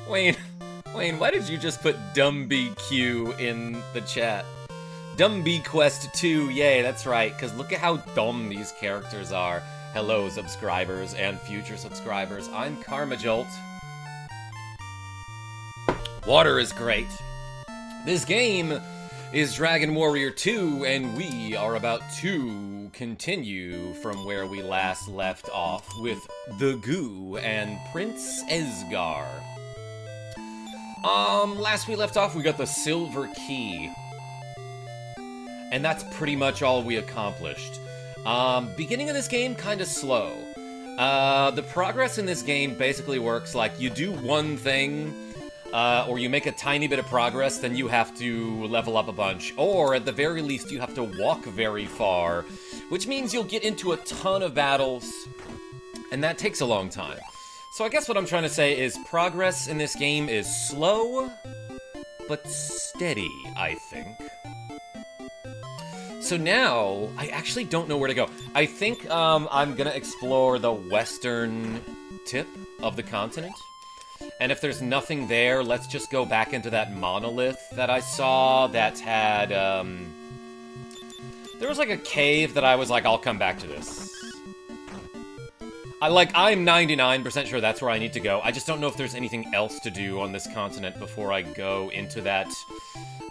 Wayne, why did you just put Dumb BQ in the chat? Dumb B Quest 2, yay, that's right, because look at how dumb these characters are. Hello, subscribers and future subscribers. I'm KarmaJolt. Water is great. This game is Dragon Warrior 2, and we are about to continue from where we last left off with the Goo and Prince Esgar. Last we left off, we got the Silver Key. And that's pretty much all we accomplished. Beginning of this game, kind of slow. The progress in this game basically works like you do one thing, or you make a tiny bit of progress, then you have to level up a bunch. Or, at the very least, you have to walk very far, which means you'll get into a ton of battles, and that takes a long time. So I guess what I'm trying to say is progress in this game is slow, but steady, I think. So now, I actually don't know where to go. I think I'm gonna explore the western tip of the continent. And if there's nothing there, let's just go back into that monolith that I saw that had, there was like a cave that I was like, I'll come back to this. I'm 99% sure that's where I need to go. I just don't know if there's anything else to do on this continent before I go into that,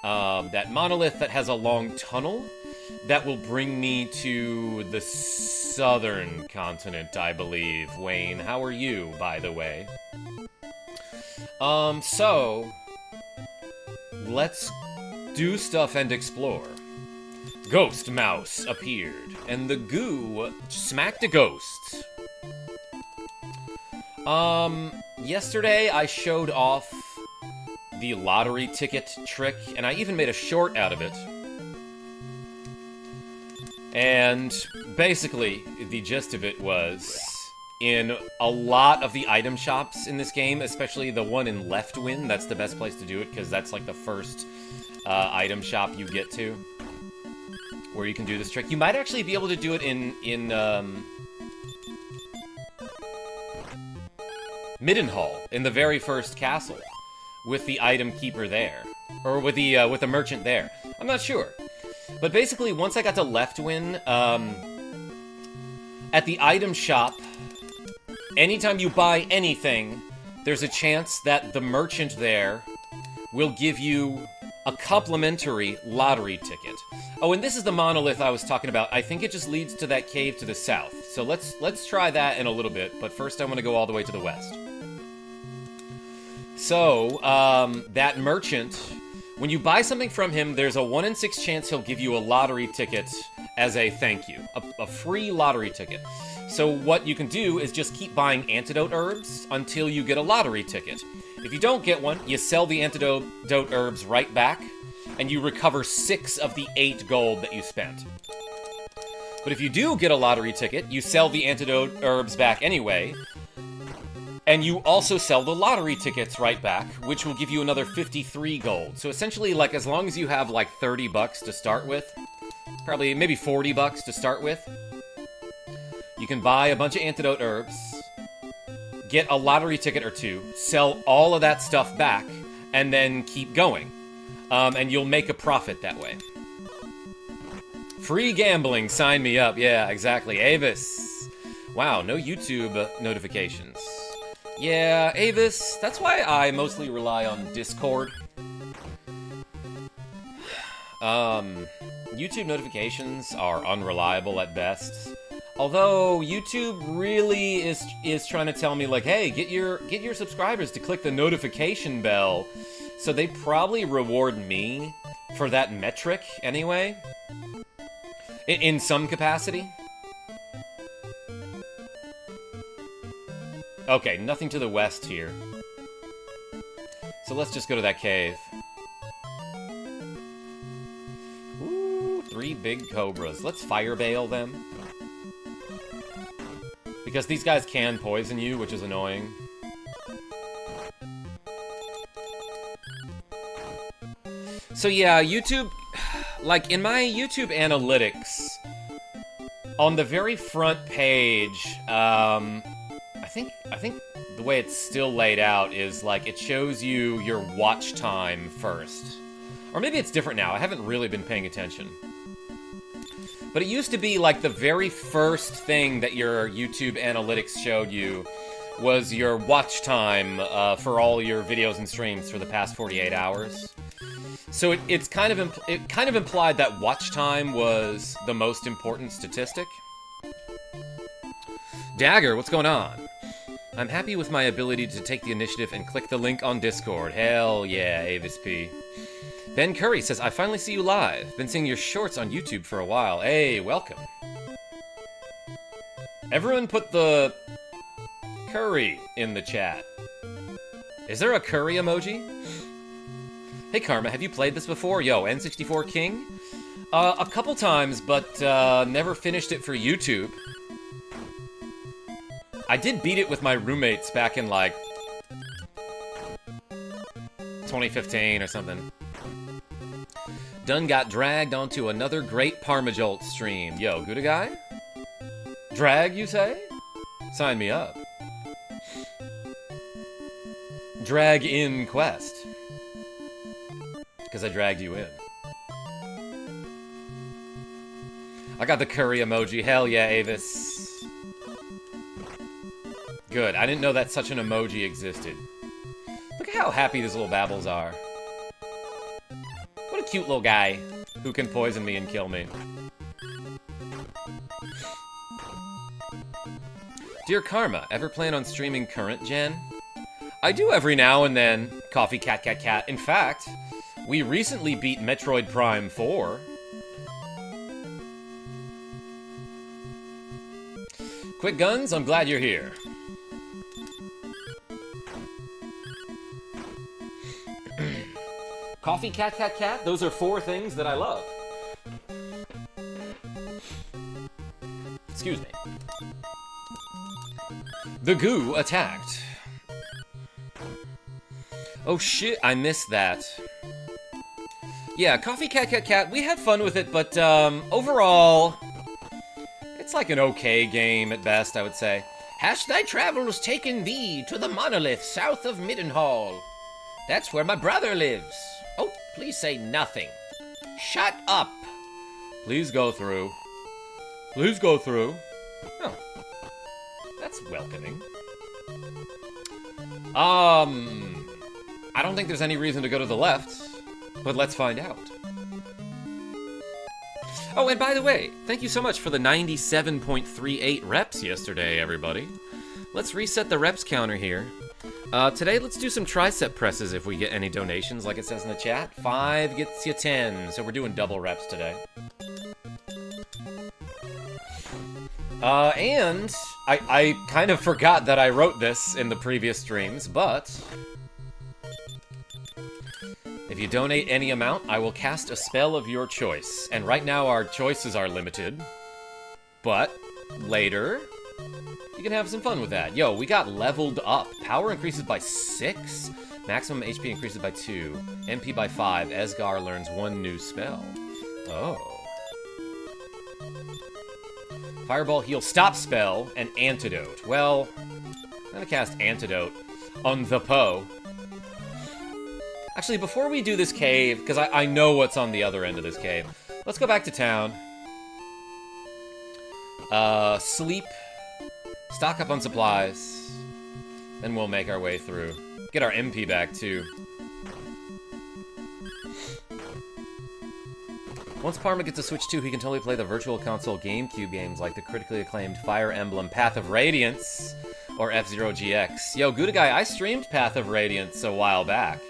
that monolith that has a long tunnel that will bring me to the southern continent, I believe. Wayne, how are you, by the way? So let's do stuff and explore. Ghost Mouse appeared, and the Goo smacked a ghost. Yesterday I showed off the lottery ticket trick, and I even made a short out of it. And basically, the gist of it was, in a lot of the item shops in this game, especially the one in Leftwind, that's the best place to do it, because that's like the first item shop you get to, where you can do this trick. You might actually be able to do it in Middenhall, in the very first castle, with the item keeper there, or with the merchant there. I'm not sure. But basically, once I got to Leftwind, at the item shop, anytime you buy anything, there's a chance that the merchant there will give you a complimentary lottery ticket. Oh, and this is the monolith I was talking about. I think it just leads to that cave to the south. So let's try that in a little bit, but first I want to go all the way to the west. So, that merchant, when you buy something from him, there's a 1 in 6 chance he'll give you a lottery ticket as a thank you. A free lottery ticket. So what you can do is just keep buying antidote herbs until you get a lottery ticket. If you don't get one, you sell the antidote herbs right back, and you recover 6 of the 8 gold that you spent. But if you do get a lottery ticket, you sell the antidote herbs back anyway, and you also sell the lottery tickets right back, which will give you another 53 gold. So essentially, like, as long as you have, like, 30 bucks to start with, probably maybe 40 bucks to start with, you can buy a bunch of antidote herbs, get a lottery ticket or 2, sell all of that stuff back, and then keep going. And you'll make a profit that way. Free gambling, sign me up. Yeah, exactly. Avis. Wow, no YouTube notifications. Yeah, Avis, that's why I mostly rely on Discord. YouTube notifications are unreliable at best. Although YouTube really is trying to tell me, like, hey, get your subscribers to click the notification bell. So they probably reward me for that metric anyway. In some capacity. Okay, nothing to the west here. So let's just go to that cave. Ooh, 3 big cobras. Let's fire bail them. Because these guys can poison you, which is annoying. So yeah, YouTube... Like, in my YouTube analytics, on the very front page, think the way it's still laid out is like it shows you your watch time first. Or maybe it's different now. I haven't really been paying attention. But it used to be like the very first thing that your YouTube analytics showed you was your watch time for all your videos and streams for the past 48 hours. So it kind of implied that watch time was the most important statistic. Dagger, what's going on? I'm happy with my ability to take the initiative and click the link on Discord. Hell yeah, Avis P. Ben Curry says, I finally see you live. Been seeing your shorts on YouTube for a while. Hey, welcome. Everyone put the curry in the chat. Is there a curry emoji? Hey Karma, have you played this before? Yo, N64 King? A couple times, but never finished it for YouTube. I did beat it with my roommates back in, like, 2015 or something. Dunn got dragged onto another great KarmaJolt stream. Yo, good a guy? Drag, you say? Sign me up. Drag in quest. Because I dragged you in. I got the curry emoji. Hell yeah, Avis. Good. I didn't know that such an emoji existed. Look at how happy these little babbles are. What a cute little guy who can poison me and kill me. Dear Karma, ever plan on streaming current gen? I do every now and then. Coffee cat cat cat. In fact, we recently beat Metroid Prime 4. Quick Guns, I'm glad you're here. Coffee cat cat cat, those are 4 things that I love. Excuse me. The goo attacked. Oh shit, I missed that. Yeah, Coffee Cat Cat Cat, we had fun with it, but overall, it's like an okay game at best, I would say. Hast thy travels taken thee to the monolith south of Middenhall? That's where my brother lives. Oh, please say nothing. Shut up. Please go through. Please go through. Oh, that's welcoming. I don't think there's any reason to go to the left, but let's find out. Oh, and by the way, thank you so much for the 97.38 reps yesterday, everybody. Let's reset the reps counter here. Today, let's do some tricep presses if we get any donations, like it says in the chat. 5 gets you 10, so we're doing double reps today. And I kind of forgot that I wrote this in the previous streams, but if you donate any amount, I will cast a spell of your choice. And right now our choices are limited, but later you can have some fun with that. Yo, we got leveled up. Power increases by 6, maximum HP increases by 2, MP by 5. Esgar learns 1 new spell. Oh. Fireball, heal, stop spell, and antidote. Well, I'm gonna cast antidote on the Poe. Actually, before we do this cave, because I know what's on the other end of this cave, let's go back to town. Sleep. Stock up on supplies. Then we'll make our way through. Get our MP back, too. Once Parma gets a Switch 2, he can totally play the Virtual Console GameCube games like the critically acclaimed Fire Emblem Path of Radiance or F-Zero GX. Yo, Gouda Guy, I streamed Path of Radiance a while back.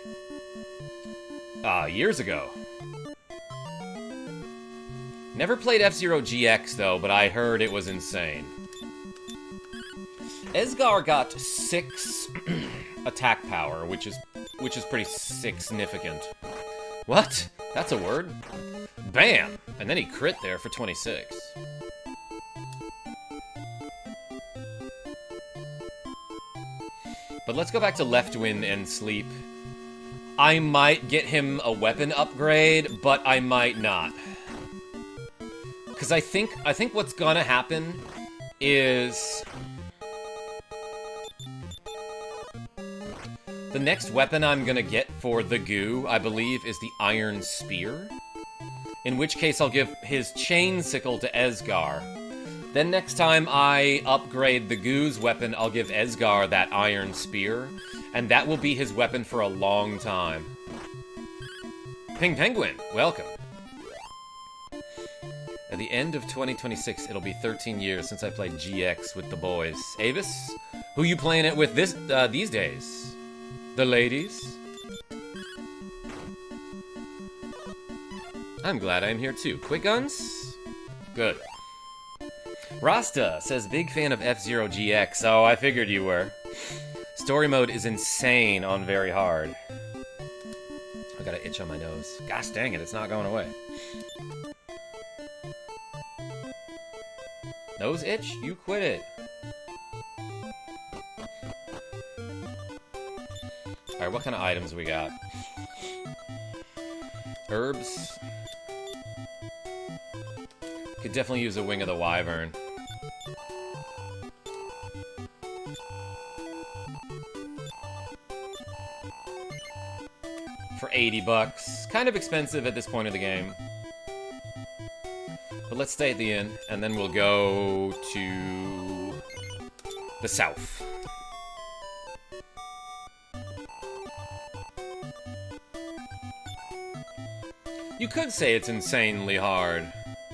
Years ago. Never played F-Zero GX, though, but I heard it was insane. Esgar got 6 attack power, which is pretty significant. What? That's a word? Bam! And then he crit there for 26. But let's go back to Leftwin and sleep. I might get him a weapon upgrade, but I might not. Because I think what's gonna happen is The next weapon I'm gonna get for the goo, I believe, is the Iron Spear. In which case I'll give his Chain Sickle to Esgar. Then next time I upgrade the goo's weapon, I'll give Esgar that Iron Spear. And that will be his weapon for a long time. Ping Penguin, welcome. At the end of 2026, it'll be 13 years since I played GX with the boys. Avis, who you playing it with these days? The ladies? I'm glad I'm here too. Quick guns? Good. Rasta says, big fan of F-Zero GX. Oh, I figured you were. Story mode is insane on very hard. I got an itch on my nose. Gosh dang it, it's not going away. Nose itch? You quit it. Alright, what kind of items we got? Herbs. Could definitely use a Wing of the Wyvern. For 80 bucks. Kind of expensive at this point of the game. But let's stay at the inn, and then we'll go to the south. You could say it's insanely hard.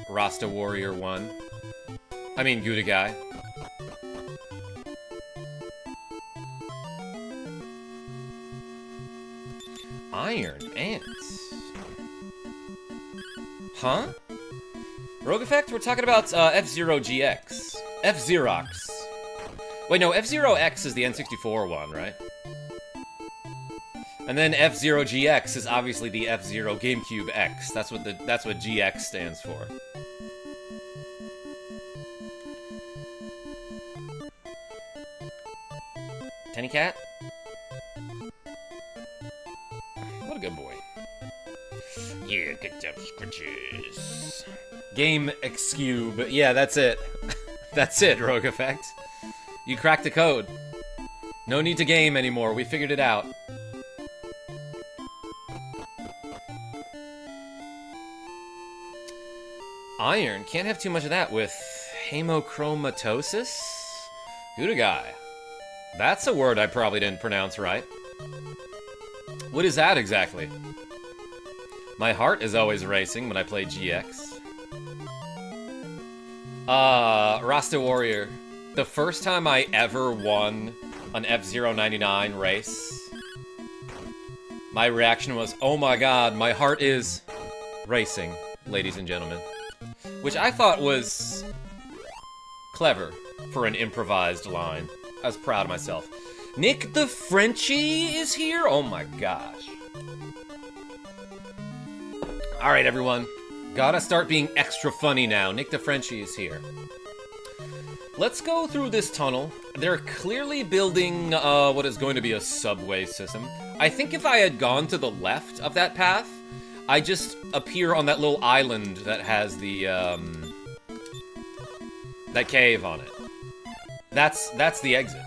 Rasta Warrior 1. I mean, Gouda Guy. Iron Ants. Huh? Rogue Effect? We're talking about F-Zero GX. F-Zerox. Wait, no, F-Zero X is the N64 one, right? And then F-Zero GX is obviously the F-Zero GameCube X. That's what GX stands for. Tenny Cat? What a good boy. Yeah, good job, scratches. Game Excube. Yeah, that's it. That's it, Rogue Effect. You cracked the code. No need to game anymore. We figured it out. Iron. Can't have too much of that with hemochromatosis? Gouda Guy. That's a word I probably didn't pronounce right. What is that exactly? My heart is always racing when I play GX. Rasta Warrior. The first time I ever won an F-Zero 99 race, my reaction was, oh my god, my heart is racing, ladies and gentlemen. Which I thought was clever for an improvised line. I was proud of myself. Nick the Frenchie is here? Oh my gosh. Alright, everyone. Gotta start being extra funny now. Nick the Frenchie is here. Let's go through this tunnel. They're clearly building what is going to be a subway system. I think if I had gone to the left of that path, I just appear on that little island that has the, that cave on it. That's the exit.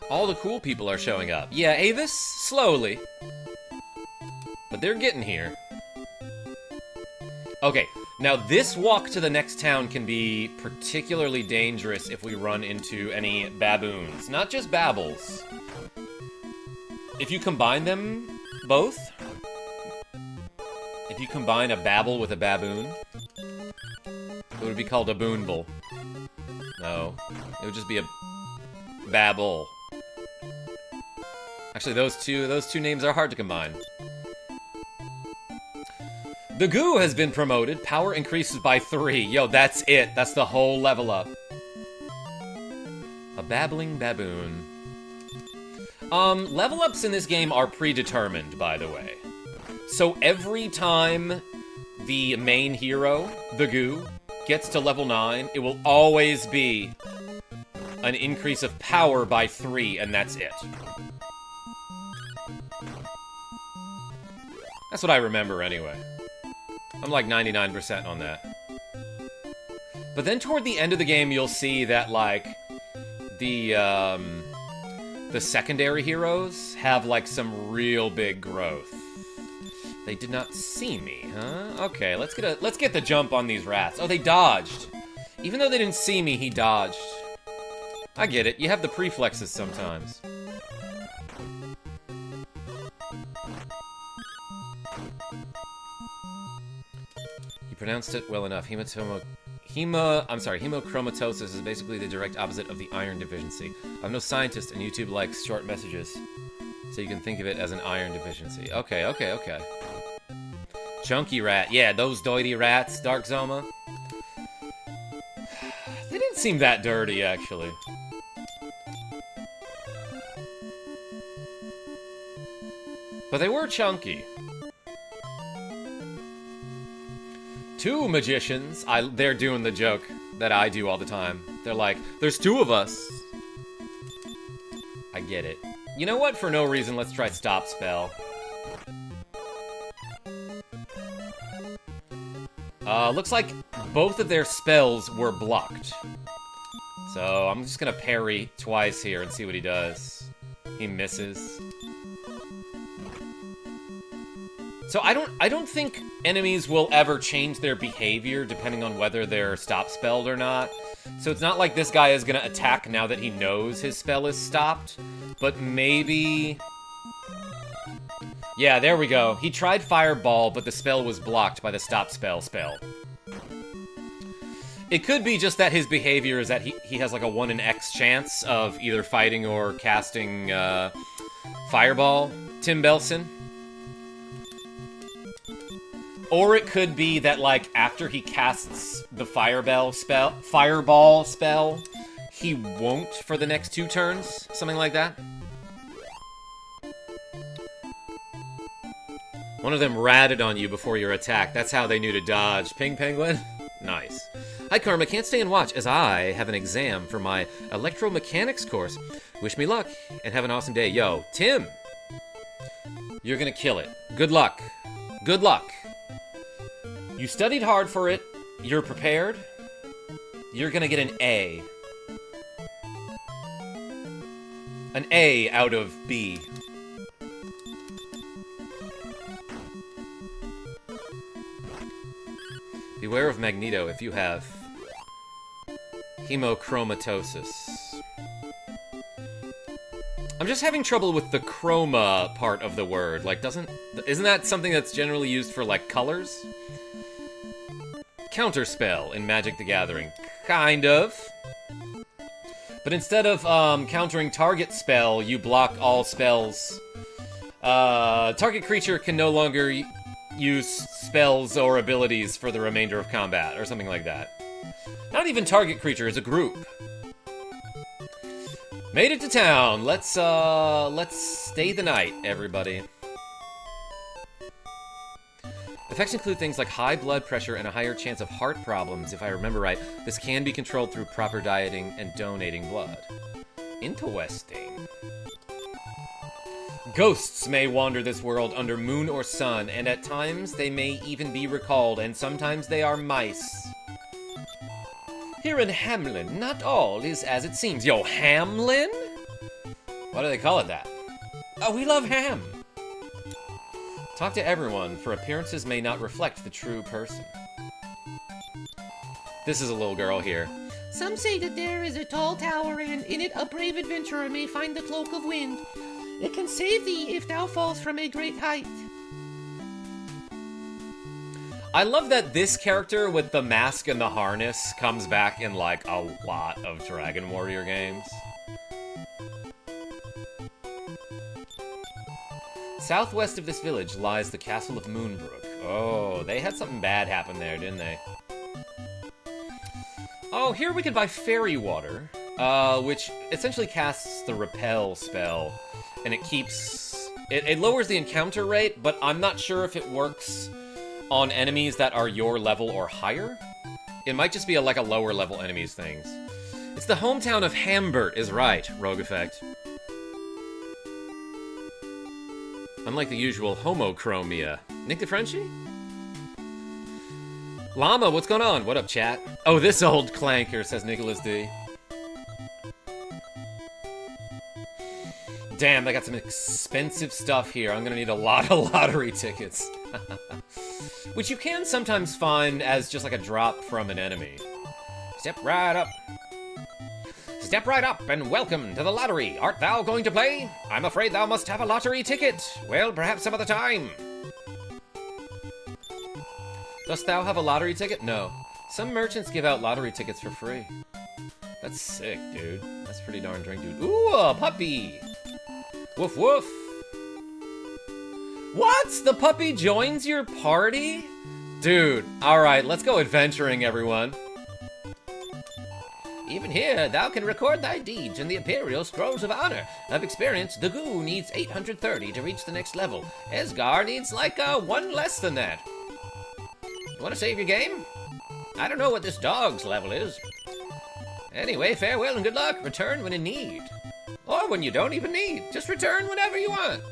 All the cool people are showing up. Yeah, Avis, slowly. But they're getting here. Okay, now this walk to the next town can be particularly dangerous if we run into any baboons. Not just babbles. If you combine them both, if you combine a babble with a baboon, it would be called a boonble. No, it would just be a babble. Actually, those two names are hard to combine. The goo has been promoted. Power increases by 3. Yo, that's it. That's the whole level up. A babbling baboon. Level ups in this game are predetermined, by the way. So every time the main hero, the goo, gets to level 9, it will always be an increase of power by 3, and that's it. That's what I remember anyway. I'm like 99% on that. But then toward the end of the game, you'll see that, like, the the secondary heroes have, like, some real big growth. They did not see me, huh? Okay, let's get the jump on these rats. Oh, they dodged. Even though they didn't see me, he dodged. I get it. You have the preflexes sometimes. You pronounced it well enough. Hemochromatosis is basically the direct opposite of the iron deficiency. I'm no scientist, and YouTube likes short messages, so you can think of it as an iron deficiency. Okay, okay, okay. Chunky rat. Yeah, those doity rats, Dark Zoma. They didn't seem that dirty, actually. But they were chunky. 2 magicians. They're doing the joke that I do all the time. They're like, there's 2 of us. I get it. You know what? For no reason, let's try Stop Spell. Looks like both of their spells were blocked. So I'm just gonna parry twice here and see what he does. He misses. So I don't think enemies will ever change their behavior depending on whether they're stop spelled or not. So it's not like this guy is gonna attack now that he knows his spell is stopped. But maybe... Yeah, there we go. He tried Fireball, but the spell was blocked by the stop spell. It could be just that his behavior is that he has like a 1 in X chance of either fighting or casting Fireball, Tim Belson. Or it could be that, like, after he casts the Fireball spell, he won't for the next 2 turns. Something like that. One of them ratted on you before your attack. That's how they knew to dodge. Ping Penguin? Nice. Hi, Karma. Can't stay and watch as I have an exam for my electromechanics course. Wish me luck and have an awesome day. Yo, Tim! You're gonna kill it. Good luck. Good luck. You studied hard for it. You're prepared. You're gonna get an A. An A out of B. Beware of Magneto if you have hemochromatosis. I'm just having trouble with the chroma part of the word. Like, isn't that something that's generally used for, like, colors? Counterspell in Magic the Gathering. Kind of. But instead of countering target spell, you block all spells. Target creature can no longer use spells or abilities for the remainder of combat, or something like that. Not even target creature, it's a group. Made it to town. Let's stay the night, everybody. Effects include things like high blood pressure and a higher chance of heart problems, if I remember right. This can be controlled through proper dieting and donating blood. Interesting. Ghosts may wander this world under moon or sun, and at times they may even be recalled, and sometimes they are mice. Here in Hamlin, not all is as it seems. Yo, Hamlin? Why do they call it that? Oh, we love ham! Talk to everyone, for appearances may not reflect the true person. This is a little girl here. Some say that there is a tall tower, and in it a brave adventurer may find the cloak of wind. It can save thee if thou falls from a great height. I love that this character with the mask and the harness comes back in, like, a lot of Dragon Warrior games. Southwest of this village lies the castle of Moonbrook. Oh, they had something bad happen there, didn't they? Oh, here we can buy fairy water, which essentially casts the repel spell, and it keeps... It lowers the encounter rate, but I'm not sure if it works on enemies that are your level or higher. It might just be like a lower level enemies things. It's the hometown of Hambert is right, Rogue Effect. Unlike the usual homochromia. Nick DeFrenchie? Llama, what's going on? What up, chat? Oh, this old clanker, says Nicholas D. Damn, they got some expensive stuff here. I'm gonna need a lot of lottery tickets. Which you can sometimes find as just like a drop from an enemy. Step right up. Step right up and welcome to the lottery. Art thou going to play? I'm afraid thou must have a lottery ticket. Well, perhaps some other time. Dost thou have a lottery ticket? No. Some merchants give out lottery tickets for free. That's sick, dude. That's pretty darn drink, dude. Ooh, a puppy! Woof woof! What? The puppy joins your party? Dude, alright, let's go adventuring, everyone. Even here, thou can record thy deeds in the Imperial Scrolls of Honor. Of experience, the Goo needs 830 to reach the next level. Esgar needs like one less than that. You want to save your game? I don't know what this dog's level is. Anyway, farewell and good luck. Return when in need. Or when you don't even need. Just return whenever you want.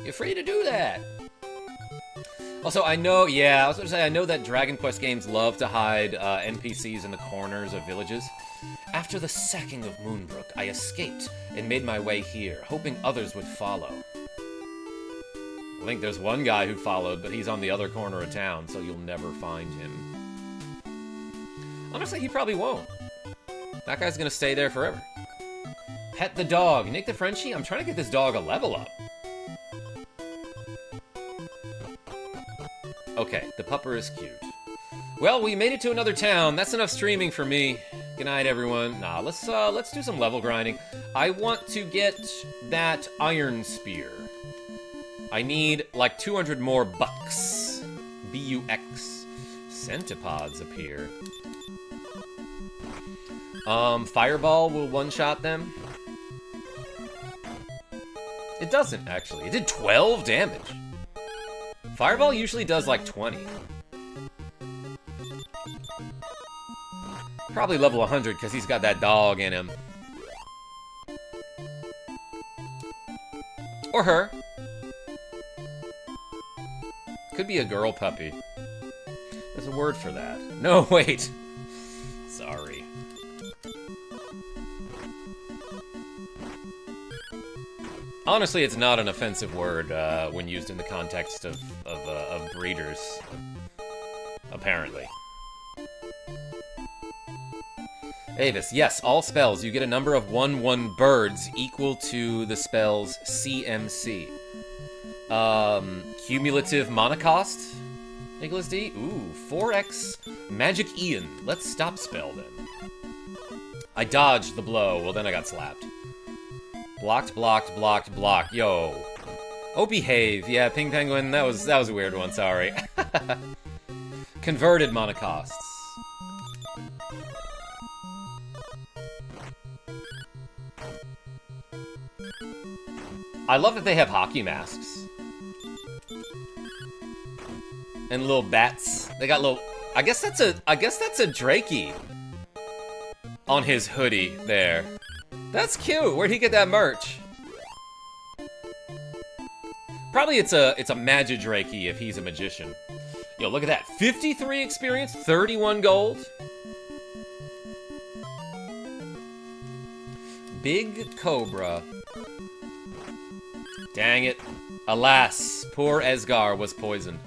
You're free to do that. Also, I know, yeah, I was going to say, I know that Dragon Quest games love to hide NPCs in the corners of villages. After the sacking of Moonbrook, I escaped and made my way here, hoping others would follow. I think there's one guy who followed, but he's on the other corner of town, so you'll never find him. Honestly, he probably won't. That guy's gonna stay there forever. Pet the dog. Nick the Frenchie? I'm trying to get this dog a level up. Okay, the pupper is cute. Well, we made it to another town. That's enough streaming for me. Good night, everyone. Nah, let's do some level grinding. I want to get that iron spear. I need like 200 more bucks. B-U-X. Centipods appear. Fireball will one-shot them. It doesn't, actually. It did 12 damage. Fireball usually does like 20. Probably level 100 because he's got that dog in him. Or her. Could be a girl puppy. There's a word for that. No, wait. Sorry. Honestly, it's not an offensive word when used in the context of breeders. Apparently. Avis, yes, all spells. You get a number of 1/1 birds equal to the spell's CMC. Cumulative monocost? Nicholas D? Ooh, 4x Magic Ian. Let's stop spell then. I dodged the blow. Well, then I got slapped. Blocked, blocked, blocked, blocked. Yo. Oh, behave. Yeah, Ping Penguin, that was a weird one, sorry. Converted monocosts. I love that they have hockey masks. And little bats. They got little... I guess that's a Drakey on his hoodie there. That's cute. Where'd he get that merch? Probably it's a Magidrakey if he's a magician. Yo, look at that. 53 experience, 31 gold. Big Cobra. Dang it. Alas, poor Esgar was poisoned.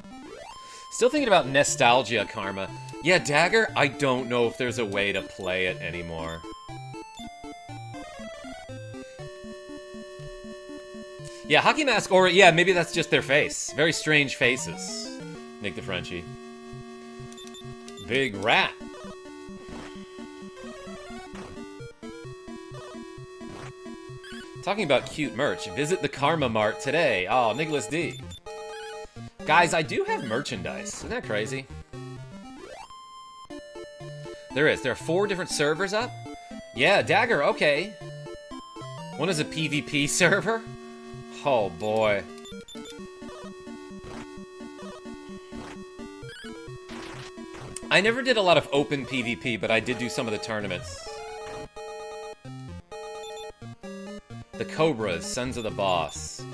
Still thinking about nostalgia, Karma. Yeah, Dagger, I don't know if there's a way to play it anymore. Yeah, hockey mask, or yeah, maybe that's just their face. Very strange faces. Nick the Frenchie. Big rat. Talking about cute merch, visit the Karma Mart today. Oh, Nicholas D. Guys, I do have merchandise. Isn't that crazy? There is. There are 4 different servers up. Yeah, Dagger, okay. One is a PvP server. Oh, boy. I never did a lot of open PvP, but I did do some of the tournaments. The Cobras, Sons of the Boss.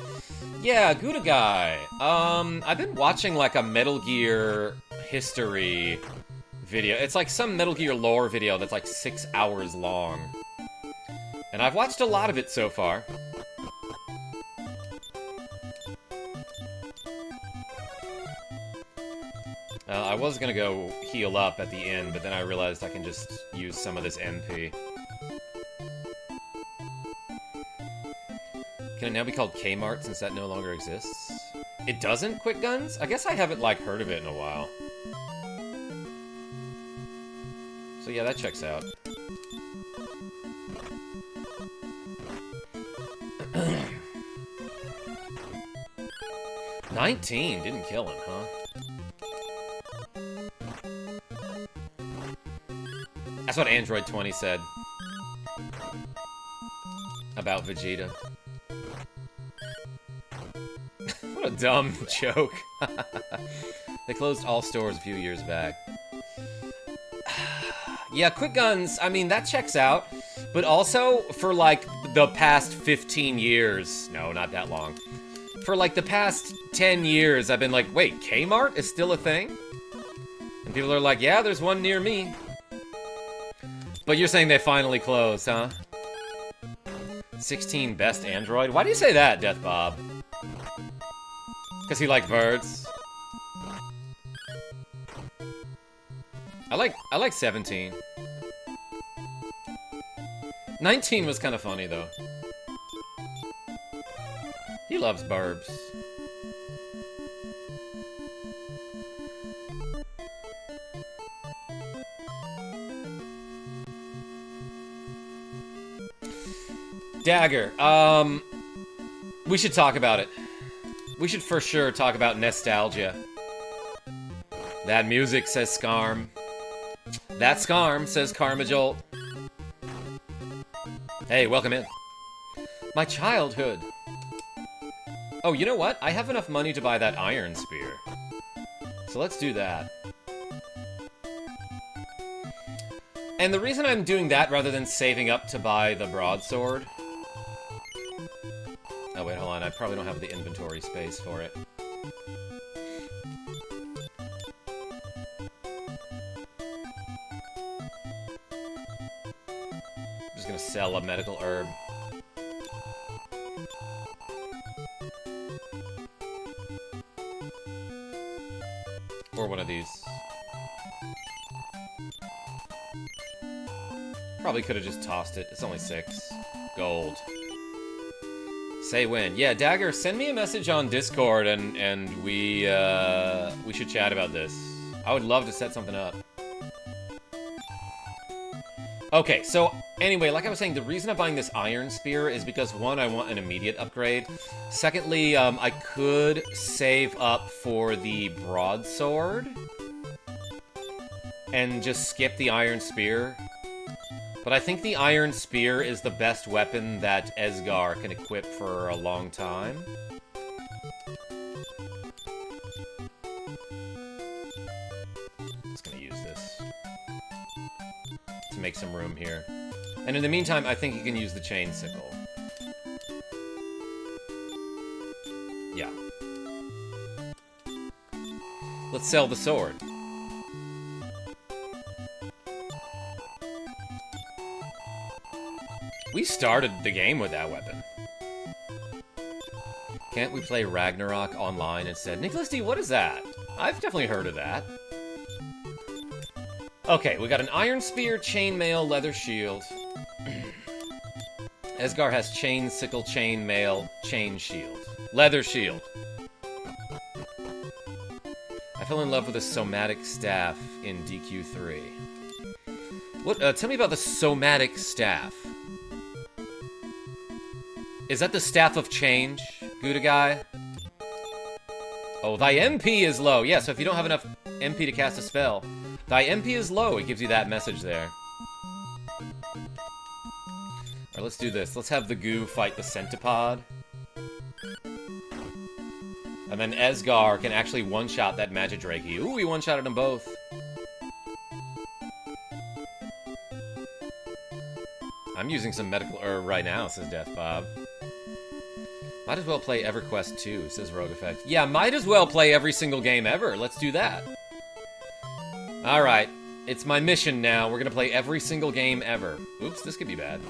Yeah, Gouda Guy. I've been watching like a Metal Gear history video. It's like some Metal Gear lore video that's like 6 hours long. And I've watched a lot of it so far. I was gonna go heal up at the end, but then I realized I can just use some of this MP. Can it now be called Kmart since that no longer exists? It doesn't, Quick Guns? I guess I haven't, like, heard of it in a while. So yeah, that checks out. $19 didn't kill him, huh? That's what Android 20 said about Vegeta. What a dumb joke. They closed all stores a few years back. Yeah, Quick Guns, I mean, that checks out. But also, for like the past 15 years, no, not that long. For like the past 10 years, I've been like, wait, Kmart is still a thing? And people are like, yeah, there's one near me. But you're saying they finally closed, huh? 16 best Android? Why do you say that, Death Bob? Because he liked birds? I like 17. 19 was kind of funny, though. He loves burbs. Dagger, we should talk about it. We should for sure talk about nostalgia. That music, says Scarm. That Scarm, says KarmaJolt. Hey, welcome in. My childhood. Oh, you know what? I have enough money to buy that iron spear. So let's do that. And the reason I'm doing that rather than saving up to buy the broadsword... Oh, wait, hold on. I probably don't have the inventory space for it. I'm just gonna sell a medical herb. Or one of these. Probably could have just tossed it. It's only 6 gold. Say when. Yeah, Dagger, send me a message on Discord and we should chat about this. I would love to set something up. Okay, so anyway, like I was saying, the reason I'm buying this iron spear is because, one, I want an immediate upgrade. Secondly, I could save up for the broadsword and just skip the iron spear. But I think the iron spear is the best weapon that Esgar can equip for a long time. Just gonna use this to make some room here. And in the meantime, I think you can use the chain sickle. Yeah. Let's sell the sword. We started the game with that weapon. Can't we play Ragnarok online instead? Nicholas D, what is that? I've definitely heard of that. Okay, we got an iron spear, chainmail, leather shield. Esgar has chain, sickle, chainmail, chain shield. Leather shield. I fell in love with a somatic staff in DQ3. What? Tell me about the somatic staff. Is that the Staff of Change, Gouda guy? Oh, thy MP is low. Yeah, so if you don't have enough MP to cast a spell, thy MP is low. It gives you that message there. Alright, let's do this. Let's have the goo fight the centipede. And then Esgar can actually one-shot that Magidrakey. Ooh, we one-shotted them both. I'm using some medical herb right now, says Death Bob. Might as well play EverQuest 2, says Rogue Effect. Yeah, might as well play every single game ever. Let's do that. Alright, it's my mission now. We're gonna play every single game ever. Oops, this could be bad.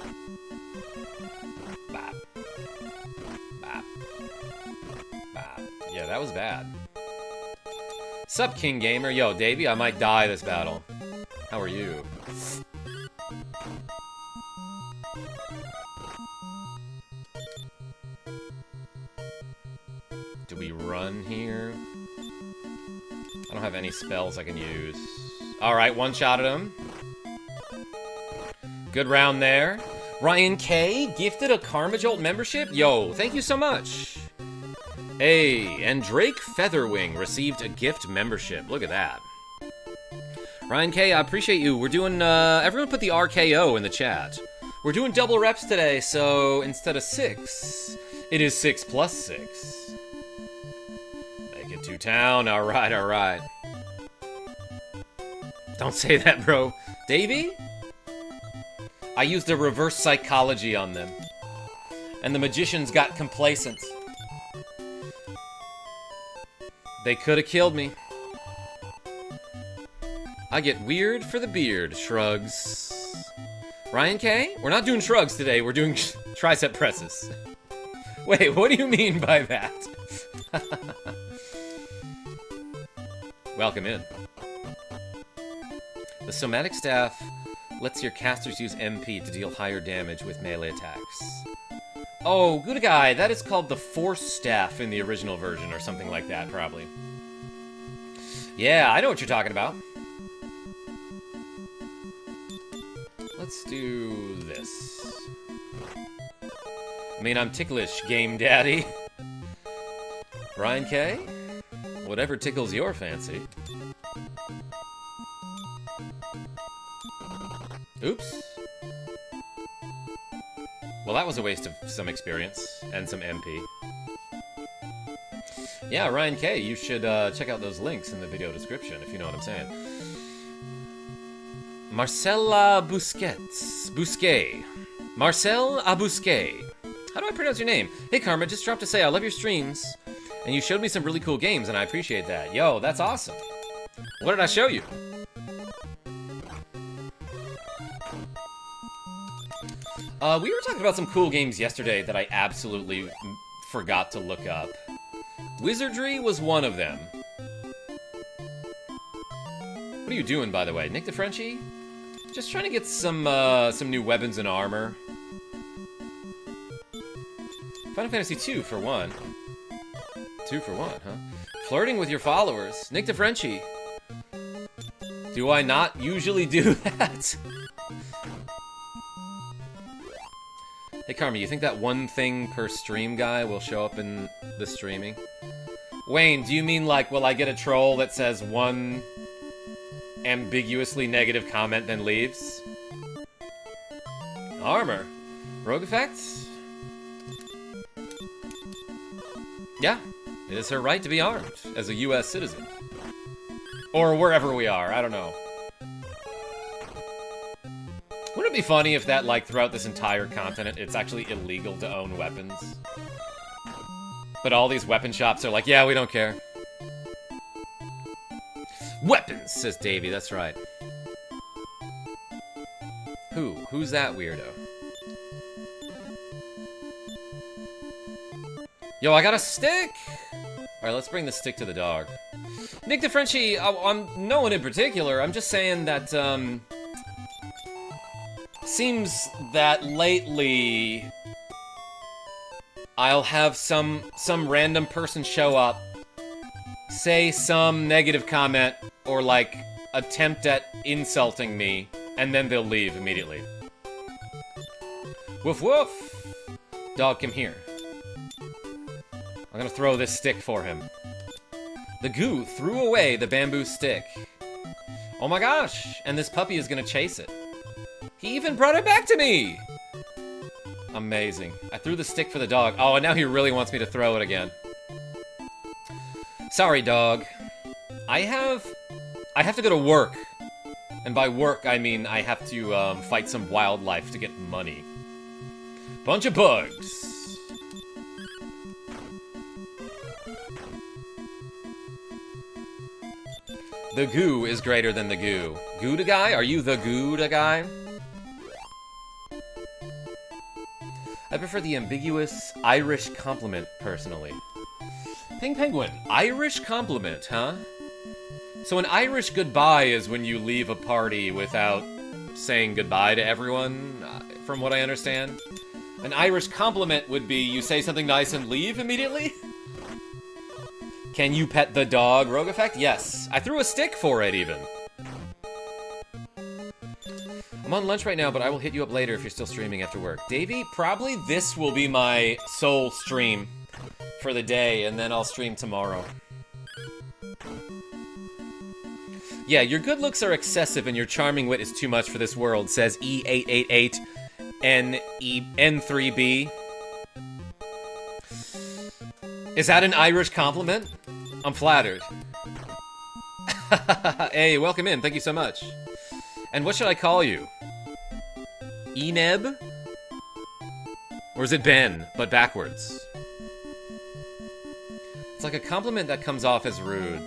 Bop. Bop. Bop. Yeah, that was bad. Sup, King Gamer? Yo, Davey, I might die this battle. How are you? Do we run here? I don't have any spells I can use. Alright, one shot at him. Good round there. Ryan K gifted a KarmaJolt membership? Yo, thank you so much. Hey, and Drake Featherwing received a gift membership. Look at that. Ryan K, I appreciate you. We're doing, everyone put the RKO in the chat. We're doing double reps today, so instead of 6, it is 6 plus 6. Make it to town. Alright, alright. Don't say that, bro. Davey? I used a reverse psychology on them. And the magicians got complacent. They could have killed me. I get weird for the beard, shrugs. Ryan K? We're not doing shrugs today, we're doing tricep presses. Wait, what do you mean by that? Welcome in. The somatic staff lets your casters use MP to deal higher damage with melee attacks. Oh, good guy, that is called the Force Staff in the original version, or something like that, probably. Yeah, I know what you're talking about. Let's do this. I mean, I'm ticklish, Game Daddy. Ryan K? Whatever tickles your fancy. Oops. Well, that was a waste of some experience and some MP. Yeah, Ryan K, you should check out those links in the video description, if you know what I'm saying. Marcella Busquet. Marcel Abusquet. How do I pronounce your name? Hey, Karma, just dropped to say I love your streams, and you showed me some really cool games, and I appreciate that. Yo, that's awesome. What did I show you? We were talking about some cool games yesterday that I absolutely forgot to look up. Wizardry was one of them. What are you doing, by the way? Nick the Frenchie? Just trying to get some new weapons and armor. Final Fantasy 2 for 1. 2 for 1, huh? Flirting with your followers. Nick the Frenchie. Do I not usually do that? Hey, Karma, you think that one thing per stream guy will show up in the streaming? Wayne, do you mean like, will I get a troll that says one ambiguously negative comment then leaves? Armor. Rogue effects? Yeah, it is her right to be armed as a US citizen. Or wherever we are, I don't know. Wouldn't it be funny if that, like, throughout this entire continent, it's actually illegal to own weapons? But all these weapon shops are like, yeah, we don't care. Weapons, says Davey, that's right. Who's that weirdo? Yo, I got a stick! Alright, let's bring the stick to the dog. Nick the Frenchie, I'm no one in particular, I'm just saying that, seems that lately I'll have some random person show up, say some negative comment, or like attempt at insulting me, and then they'll leave immediately. Woof woof! Dog, come here. I'm gonna throw this stick for him. The goo threw away the bamboo stick. Oh my gosh! And this puppy is gonna chase it. He even brought it back to me! Amazing. I threw the stick for the dog. Oh, and now he really wants me to throw it again. Sorry, dog. I have to go to work. And by work, I mean I have to fight some wildlife to get money. Bunch of bugs. The goo is greater than the goo. Gouda guy? Are you the Gouda guy? I prefer the ambiguous Irish compliment, personally. Pink Penguin, Irish compliment, huh? So an Irish goodbye is when you leave a party without saying goodbye to everyone, from what I understand. An Irish compliment would be you say something nice and leave immediately? Can you pet the dog, Rogue Effect? Yes. I threw a stick for it, even. I'm on lunch right now, but I will hit you up later if you're still streaming after work. Davey, probably this will be my sole stream for the day, and then I'll stream tomorrow. Yeah, your good looks are excessive and your charming wit is too much for this world, says E888N3B. Is that an Irish compliment? I'm flattered. Hey, welcome in. Thank you so much. And what should I call you? Eneb? Or is it Ben, but backwards? It's like a compliment that comes off as rude.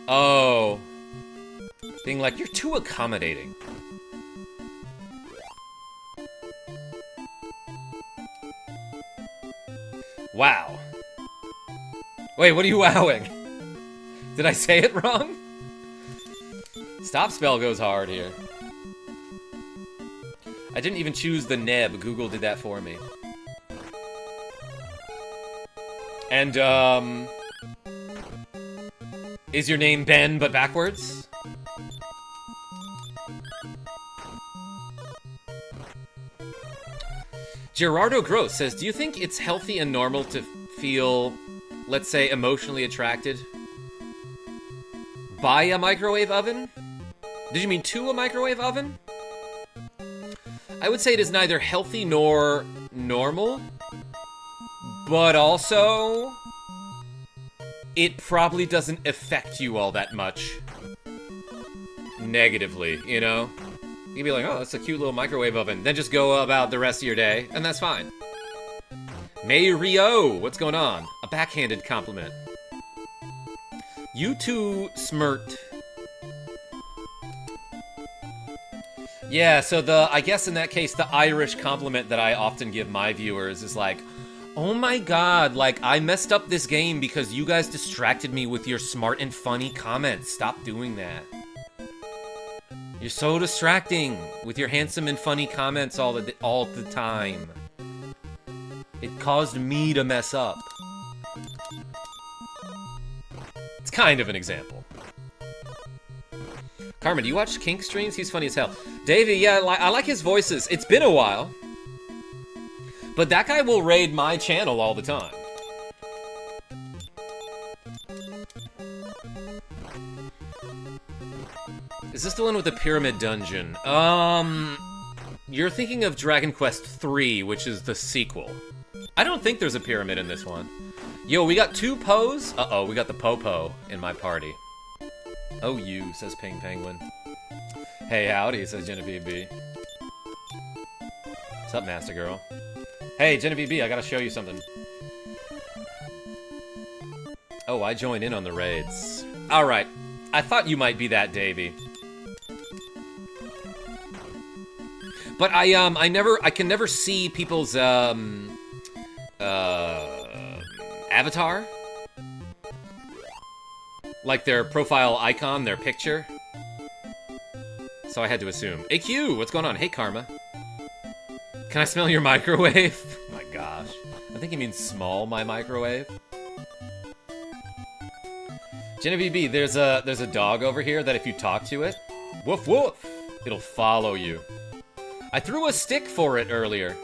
Oh. Being like, you're too accommodating. Wow. Wait, what are you wowing? Did I say it wrong? Stop spell goes hard here. I didn't even choose the neb. Google did that for me. And, is your name Ben, but backwards? Gerardo Gross says, do you think it's healthy and normal to feel, let's say, emotionally attracted by a microwave oven? Did you mean to a microwave oven? I would say it is neither healthy nor normal, but also it probably doesn't affect you all that much negatively, you know? You'd be like, oh, that's a cute little microwave oven. Then just go about the rest of your day, and that's fine. May Rio, what's going on? A backhanded compliment. You too, smirt. Yeah, so I guess in that case, the Irish compliment that I often give my viewers is like, oh my god, like, I messed up this game because you guys distracted me with your smart and funny comments. Stop doing that. You're so distracting with your handsome and funny comments all the time. It caused me to mess up. It's kind of an example. Karma, do you watch Kink streams? He's funny as hell. Davey, yeah, I like his voices. It's been a while. But that guy will raid my channel all the time. Is this the one with the pyramid dungeon? You're thinking of Dragon Quest III, which is the sequel. I don't think there's a pyramid in this one. Yo, we got 2 Poes? Uh-oh, we got the Popo in my party. Oh, you, says Ping Penguin. Hey, howdy, says Genevieve B. What's up, Master Girl? Hey, Genevieve B, I gotta show you something. Oh, I joined in on the raids. Alright, I thought you might be that, Davey. But I can never see people's, avatar. Like their profile icon, their picture. So I had to assume. AQ, what's going on? Hey, Karma. Can I smell your microwave? Oh my gosh. I think he means small my microwave. Genevieve B, there's a dog over here that if you talk to it, woof woof, it'll follow you. I threw a stick for it earlier.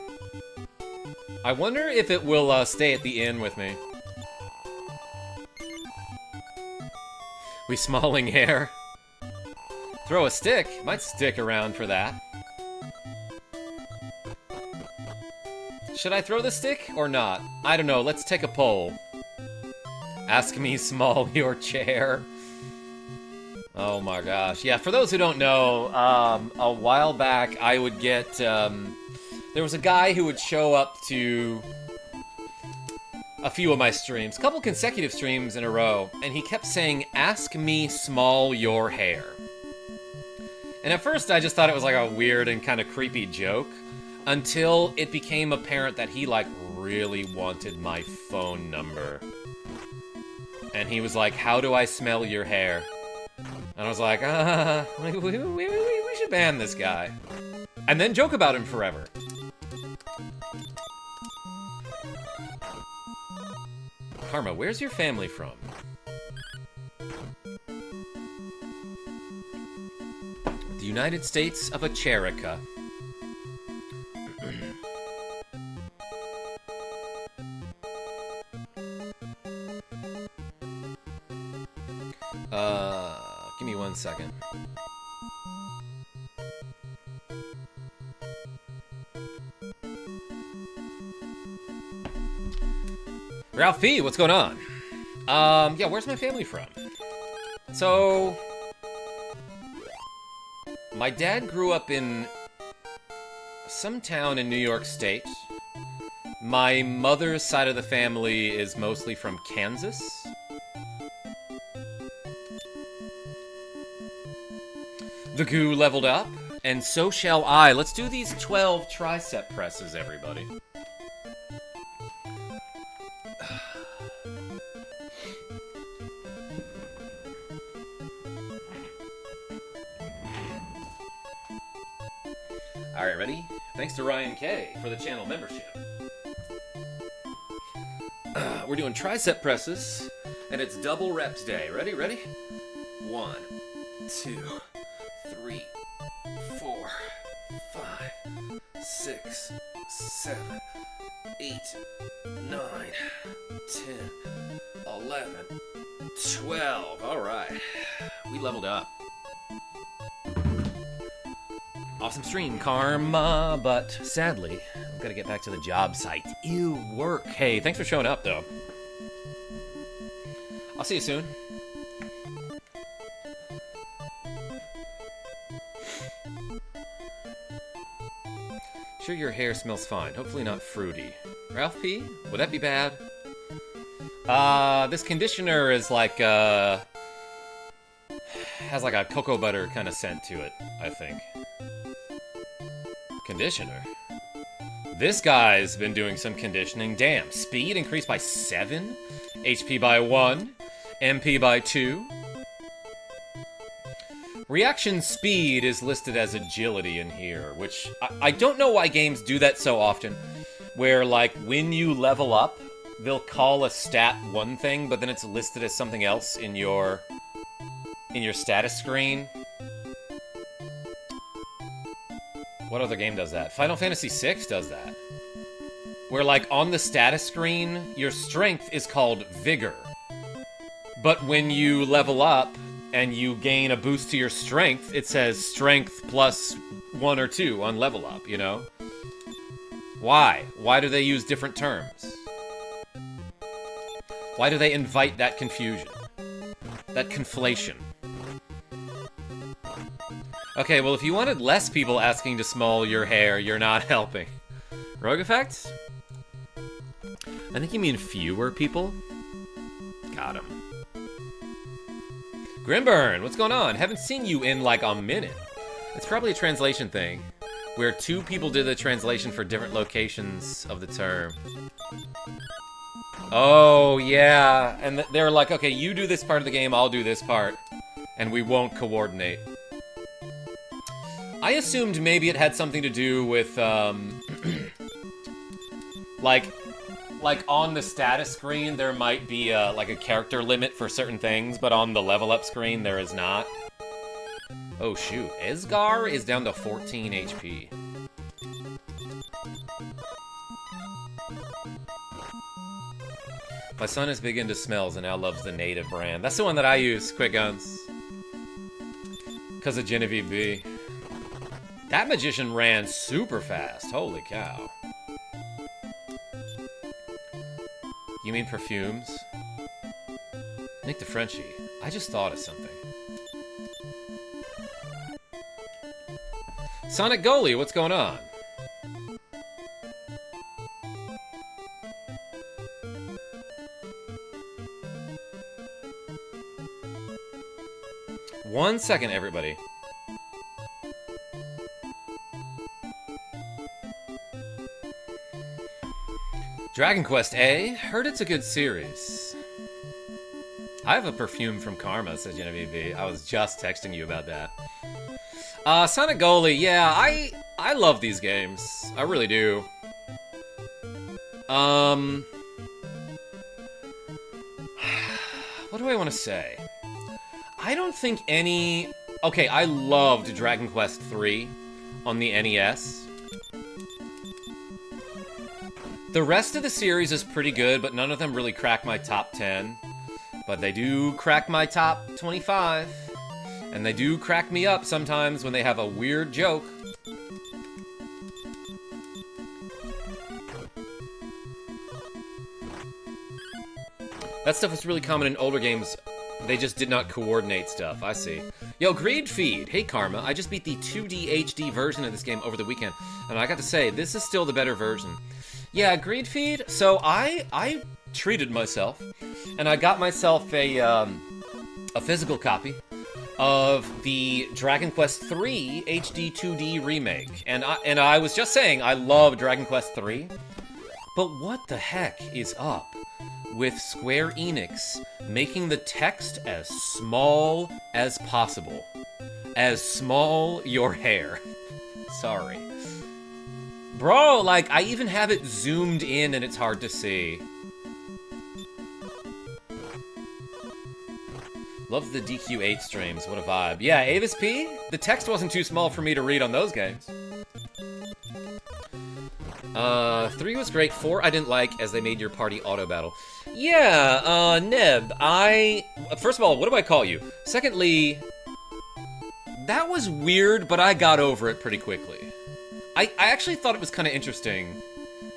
I wonder if it will stay at the inn with me. We smalling hair. Throw a stick. Might stick around for that. Should I throw the stick or not? I don't know. Let's take a poll. Ask me small your chair. Oh my gosh. Yeah, for those who don't know, a while back I would get... there was a guy who would show up to a few of my streams, a couple consecutive streams in a row, and he kept saying, ask me small your hair. And at first I just thought it was like a weird and kind of creepy joke, until it became apparent that he, like, really wanted my phone number. And he was like, how do I smell your hair? And I was like, we should ban this guy. And then joke about him forever. Karma, where's your family from? The United States of America. Give me 1 second. Ralphie, what's going on? Yeah, where's my family from? So, my dad grew up in some town in New York State. My mother's side of the family is mostly from Kansas. The goo leveled up, and so shall I. Let's do these 12 tricep presses, everybody. Alright, ready? Thanks to Ryan K for the channel membership. We're doing tricep presses, and it's double reps day. Ready? 1, 2, 3, 4, 5, 6, 7, 8, 9, 10, 11, 12. Alright. We leveled up. Awesome stream, Karma, but sadly, I've got to get back to the job site. Ew, work. Hey, thanks for showing up, though. I'll see you soon. Sure, your hair smells fine. Hopefully not fruity. Ralph P, would that be bad? This conditioner is like, has like a cocoa butter kind of scent to it, I think. Conditioner? This guy's been doing some conditioning. Damn, speed increased by 7, HP by 1, MP by 2. Reaction speed is listed as agility in here, which I don't know why games do that so often, where like when you level up, they'll call a stat one thing, but then it's listed as something else in your status screen. What other game does that? Final Fantasy VI does that. Where, like, on the status screen, your strength is called Vigor. But when you level up and you gain a boost to your strength, it says Strength plus 1 or 2 on level up, you know? Why? Why do they use different terms? Why do they invite that confusion? That conflation? Okay, well, if you wanted less people asking to smell your hair, you're not helping. Rogue effects? I think you mean fewer people? Got him. Grimburn, what's going on? Haven't seen you in, like, a minute. It's probably a translation thing, where 2 people did the translation for different locations of the term. Oh, yeah. And they're like, okay, you do this part of the game, I'll do this part. And we won't coordinate. I assumed maybe it had something to do with, like on the status screen, there might be, like a character limit for certain things, but on the level up screen, there is not. Oh, shoot. Esgar is down to 14 HP. My son is big into smells and now loves the native brand. That's the one that I use, Quick Guns. Because of Genevieve B. That magician ran super fast. Holy cow. You mean perfumes? Nick the Frenchie. I just thought of something. Sonic Goalie, what's going on? One second, everybody. Dragon Quest A? Heard it's a good series. I have a perfume from Karma, says Genevieve. I was just texting you about that. Sonic Goalie, yeah, I love these games. I really do. What do I want to say? I don't think any... Okay, I loved Dragon Quest III on the NES. The rest of the series is pretty good, but none of them really crack my top 10. But they do crack my top 25. And they do crack me up sometimes when they have a weird joke. That stuff was really common in older games. They just did not coordinate stuff. I see. Yo, Greed Feed. Hey, Karma. I just beat the 2D HD version of this game over the weekend. And I got to say, this is still the better version. Yeah, Greed Feed. So I treated myself. And I got myself a physical copy of the Dragon Quest III HD 2D remake. And I was just saying, I love Dragon Quest III. But what the heck is up with Square Enix making the text as small as possible? As small your hair. Sorry. Bro, like, I even have it zoomed in and it's hard to see. Love the DQ8 streams, what a vibe. Yeah, Avis P, the text wasn't too small for me to read on those games. 3 was great, 4 I didn't like as they made your party auto battle. Yeah, Neb, first of all, what do I call you? Secondly, that was weird, but I got over it pretty quickly. I actually thought it was kind of interesting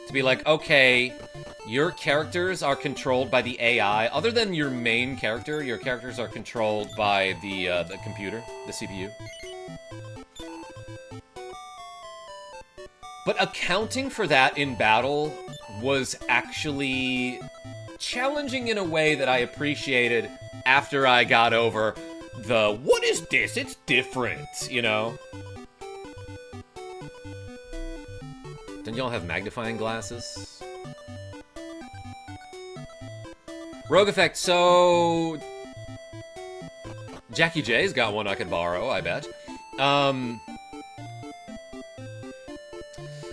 to be like, okay, your characters are controlled by the AI. Other than your main character, your characters are controlled by the computer, the CPU. But accounting for that in battle was actually challenging in a way that I appreciated after I got over the, what is this? It's different, you know? Don't y'all have magnifying glasses? Rogue Effect, so... Jackie J's got one I could borrow, I bet.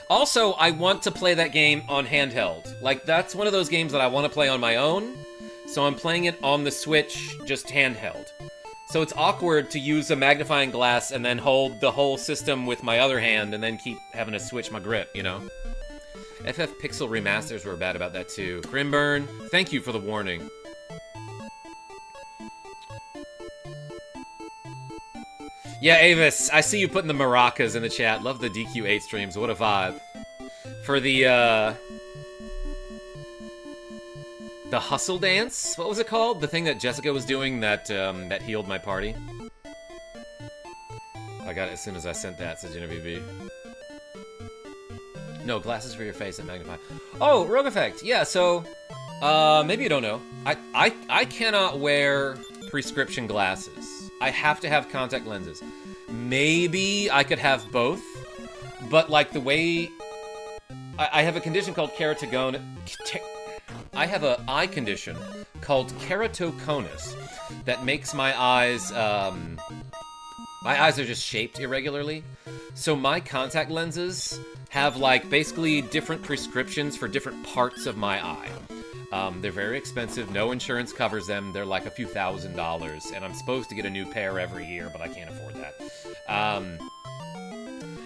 Also, I want to play that game on handheld. Like, that's one of those games that I want to play on my own, so I'm playing it on the Switch, just handheld. So it's awkward to use a magnifying glass and then hold the whole system with my other hand and then keep having to switch my grip, you know? FF Pixel remasters were bad about that too. Grimburn, thank you for the warning. Yeah, Avis, I see you putting the maracas in the chat. Love the DQ8 streams, what a vibe. For the hustle dance? What was it called? The thing that Jessica was doing that, that healed my party? I got it as soon as I sent that, said Genevieve. No, glasses for your face that magnify. Oh, Rogue Effect, yeah, so, maybe you don't know. I cannot wear prescription glasses. I have to have contact lenses. Maybe I could have both, but like the way... I have a condition called keratoconus. I have an eye condition called keratoconus that makes my eyes, my eyes are just shaped irregularly. So my contact lenses have like basically different prescriptions for different parts of my eye. They're very expensive, no insurance covers them, they're like a few $1,000s, and I'm supposed to get a new pair every year, but I can't afford that.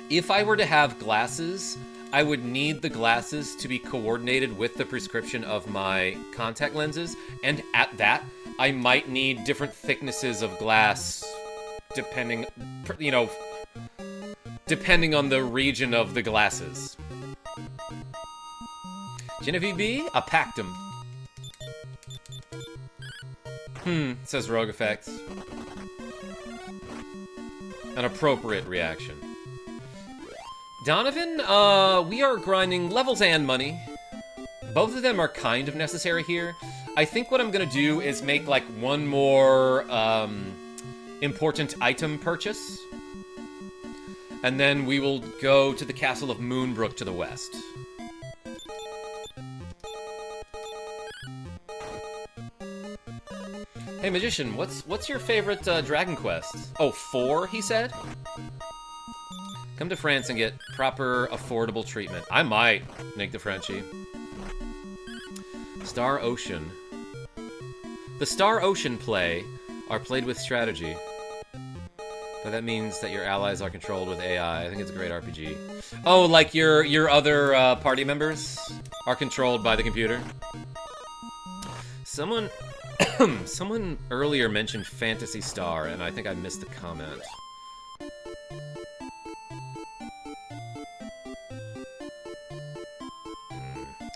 If I were to have glasses, I would need the glasses to be coordinated with the prescription of my contact lenses, and at that, I might need different thicknesses of glass, depending, you know, depending on the region of the glasses. Genevieve B, a pactum. Says Rogue Effect. An appropriate reaction. Donovan, we are grinding levels and money. Both of them are kind of necessary here. I think what I'm gonna do is make, like, one more, important item purchase. And then we will go to the Castle of Moonbrook to the west. Hey, Magician, what's your favorite Dragon Quest? Oh, 4, he said? Come to France and get proper, affordable treatment. I might, Nick the Frenchie. Star Ocean. The Star Ocean play are played with strategy. But that means that your allies are controlled with AI. I think it's a great RPG. Oh, like your other party members are controlled by the computer? Someone someone earlier mentioned Phantasy Star, and I think I missed the comment.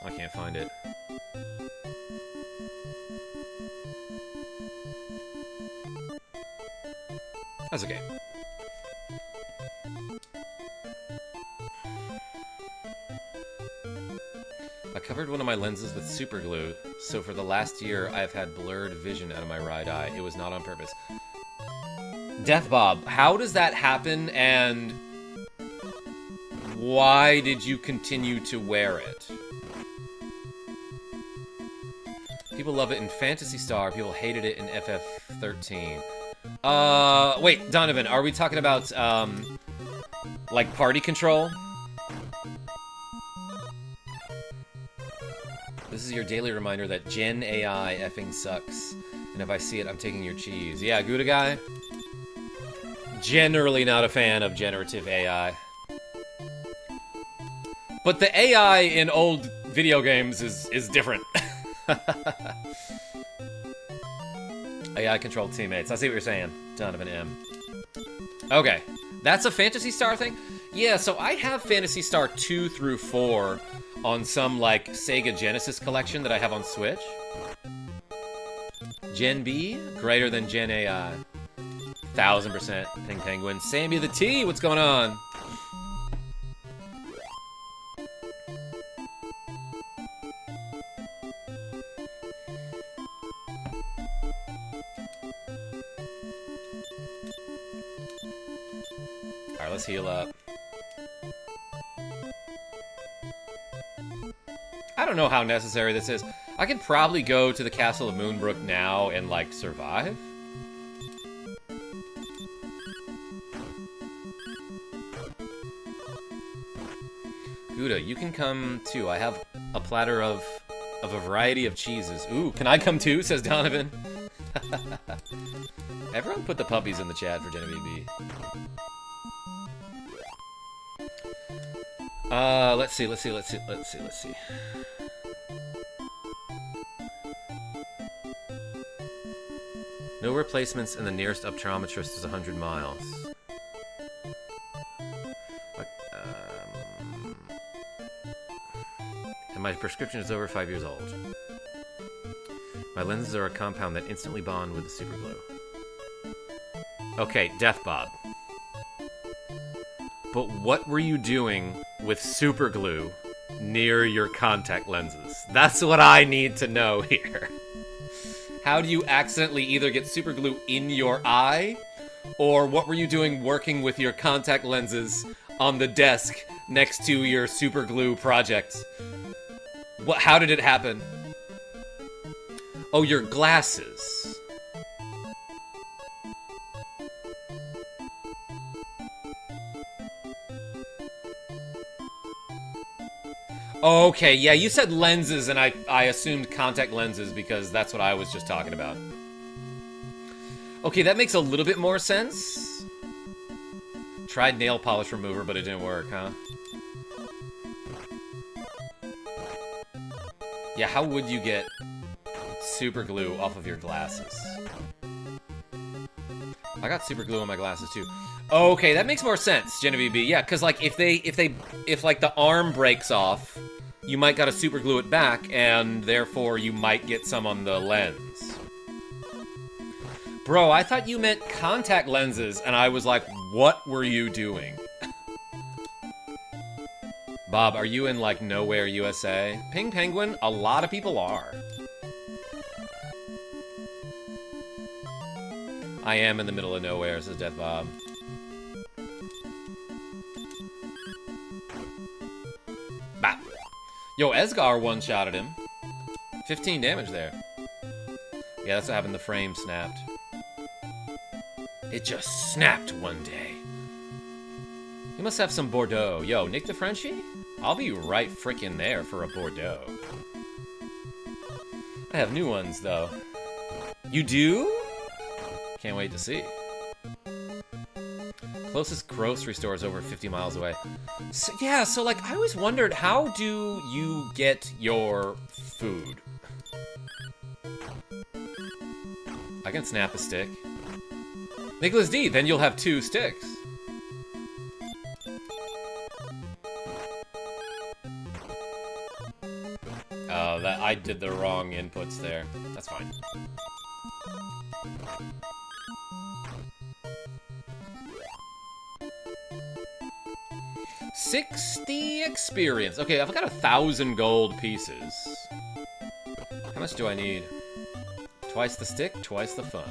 I can't find it. That's okay. I covered one of my lenses with super glue, so for the last year I've had blurred vision out of my right eye. It was not on purpose. Death Bob, how does that happen, and why did you continue to wear it? People love it in Phantasy Star, people hated it in FF13. Wait, Donovan, are we talking about, like party control? This is your daily reminder that Gen AI effing sucks. And if I see it, I'm taking your cheese. Yeah, Gouda guy? Generally not a fan of generative AI. But the AI in old video games is different. AI-controlled teammates. I see what you're saying, Donovan M. Okay, that's a Phantasy Star thing? Yeah, so I have Phantasy Star 2 through 4 on some, like, Sega Genesis collection that I have on Switch. Gen B, greater than Gen AI. 1000% Ping Penguin. Sammy the T, what's going on? Alright, let's heal up. I don't know how necessary this is. I could probably go to the Castle of Moonbrook now and, like, survive. Gouda, you can come too. I have a platter of a variety of cheeses. Ooh, can I come too? Says Donovan. Everyone put the puppies in the chat for Genevieve B. Let's see. No replacements, and the nearest optometrist is 100 miles. And my prescription is over 5 years old. My lenses are a compound that instantly bond with the super glue. Okay, Death Bob. But what were you doing with super glue near your contact lenses? That's what I need to know here. How do you accidentally either get super glue in your eye, or what were you doing working with your contact lenses on the desk next to your super glue project? How did it happen? Oh, your glasses. Okay, yeah, you said lenses, and I assumed contact lenses because that's what I was just talking about. Okay, that makes a little bit more sense. Tried nail polish remover, but it didn't work, huh? Yeah, how would you get super glue off of your glasses? I got super glue on my glasses too. Okay, that makes more sense, Genevieve B. Yeah, because like if like the arm breaks off, you might gotta super glue it back, and therefore you might get some on the lens. Bro, I thought you meant contact lenses, and I was like, what were you doing? Bob, are you in like nowhere, USA? Ping Penguin? A lot of people are. I am in the middle of nowhere, says Death Bob. Bah. Yo, Esgar one-shotted him. 15 damage there. Yeah, that's what happened. The frame snapped. It just snapped one day. You must have some Bordeaux. Yo, Nick the Frenchie? I'll be right frickin' there for a Bordeaux. I have new ones, though. You do? Can't wait to see. Closest grocery store is over 50 miles away. So, yeah, so, like, I always wondered, how do you get your food? I can snap a stick. Nicholas D, then you'll have 2 sticks. Oh, that I did the wrong inputs there. That's fine. $60 experience. Okay, I've got 1,000 gold pieces. How much do I need? Twice the stick, twice the fun.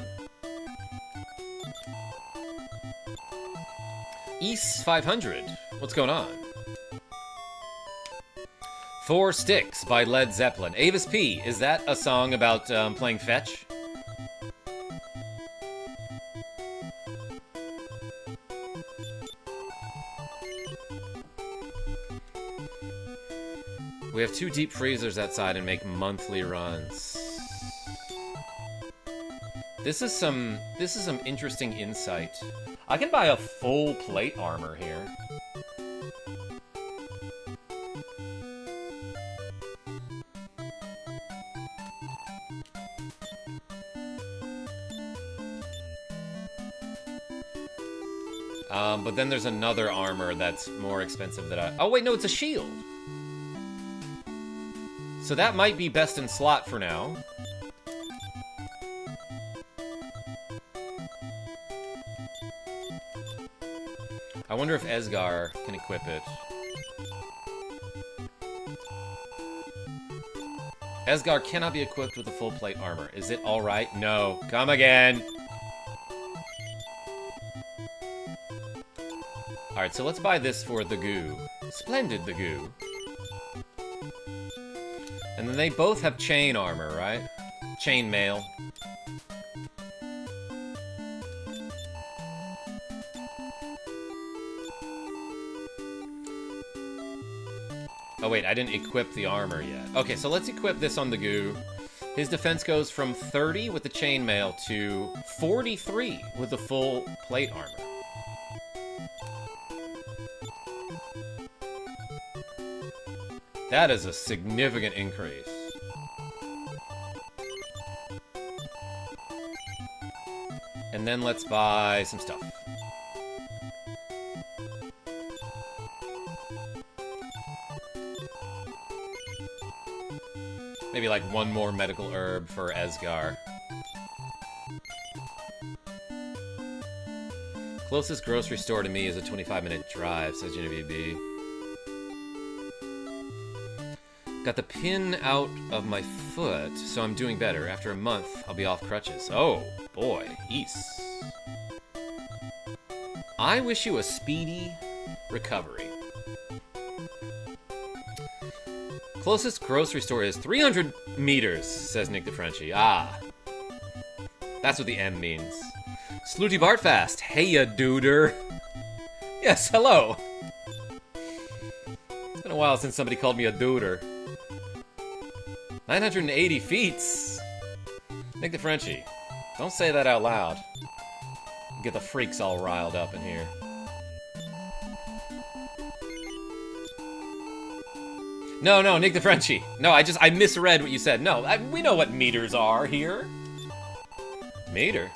East 500. What's going on? 4 Sticks by Led Zeppelin. Avis P, is that a song about playing fetch? We have 2 deep freezers outside and make monthly runs. This is some interesting insight. I can buy a full plate armor here. But then there's another armor that's more expensive that I... Oh, wait, no, it's a shield. So that might be best in slot for now. I wonder if Esgar can equip it. Esgar cannot be equipped with a full plate armor. Is it alright? No. Come again! Alright, so let's buy this for the goo. Splendid, the goo. And then they both have chain armor, right? Chain mail. Oh wait, I didn't equip the armor yet. Okay, so let's equip this on the goo. His defense goes from 30 with the chainmail to 43 with the full plate armor. That is a significant increase. And then let's buy some stuff. Maybe like 1 more medical herb for Esgar. Closest grocery store to me is a 25-minute drive, says Genevieve B. Got the pin out of my foot, so I'm doing better. After a month, I'll be off crutches. Oh, boy. East. I wish you a speedy recovery. Closest grocery store is 300 meters, says Nick the Frenchie. Ah. That's what the M means. Slooty Bartfast. Hey, ya duder. Yes, hello. It's been a while since somebody called me a duder. 980 feet. Nick the Frenchie. Don't say that out loud. Get the freaks all riled up in here. No, Nick the Frenchie. No, I misread what you said. No, we know what meters are here. Meter?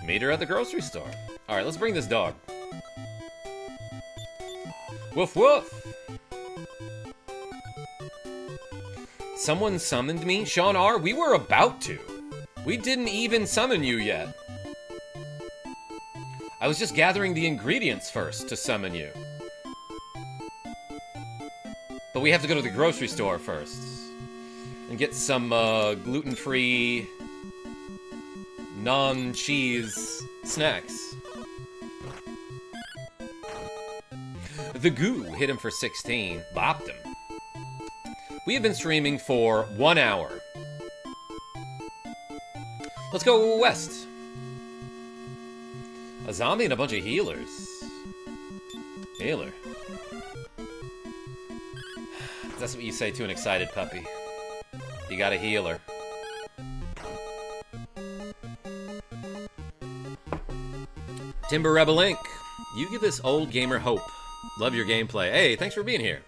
Meter at the grocery store. Alright, let's bring this dog. Woof woof. Someone summoned me? Sean R., we were about to. We didn't even summon you yet. I was just gathering the ingredients first to summon you. But we have to go to the grocery store first. And get some gluten-free, non-cheese snacks. The Goo hit him for 16. Bopped him. We have been streaming for 1 hour. Let's go west. A zombie and a bunch of healers. Healer. That's what you say to an excited puppy. You got a healer. Timber Rebel Inc. You give this old gamer hope. Love your gameplay. Hey, thanks for being here.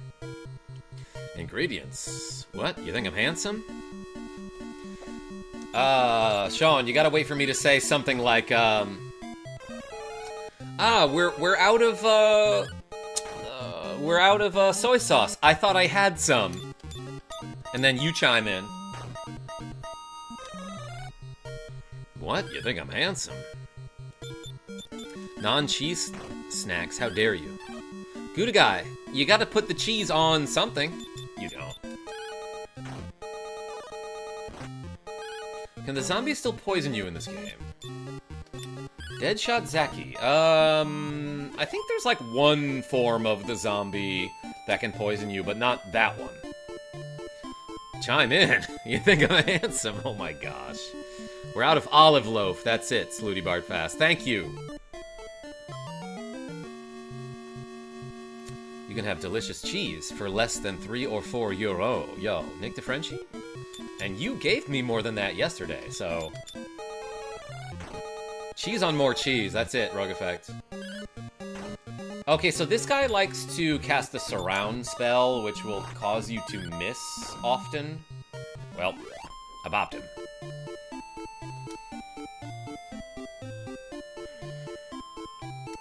Ingredients. What? You think I'm handsome? Sean, you gotta wait for me to say something like, we're out of soy sauce. I thought I had some. And then you chime in. What? You think I'm handsome? Non-cheese snacks, how dare you? Gouda guy, you gotta put the cheese on something. You don't. Can the zombies still poison you in this game? Deadshot Zaki. I think there's like one form of the zombie that can poison you, but not that one. Chime in. You think I'm handsome? Oh my gosh. We're out of olive loaf. That's it, Slooty Bartfast. Thank you. You can have delicious cheese for less than €3 or €4. Yo, Nick DeFrenchie? And you gave me more than that yesterday, so... Cheese on more cheese, that's it, Rogue Effect. Okay, so this guy likes to cast the surround spell, which will cause you to miss often. Well, I bopped him.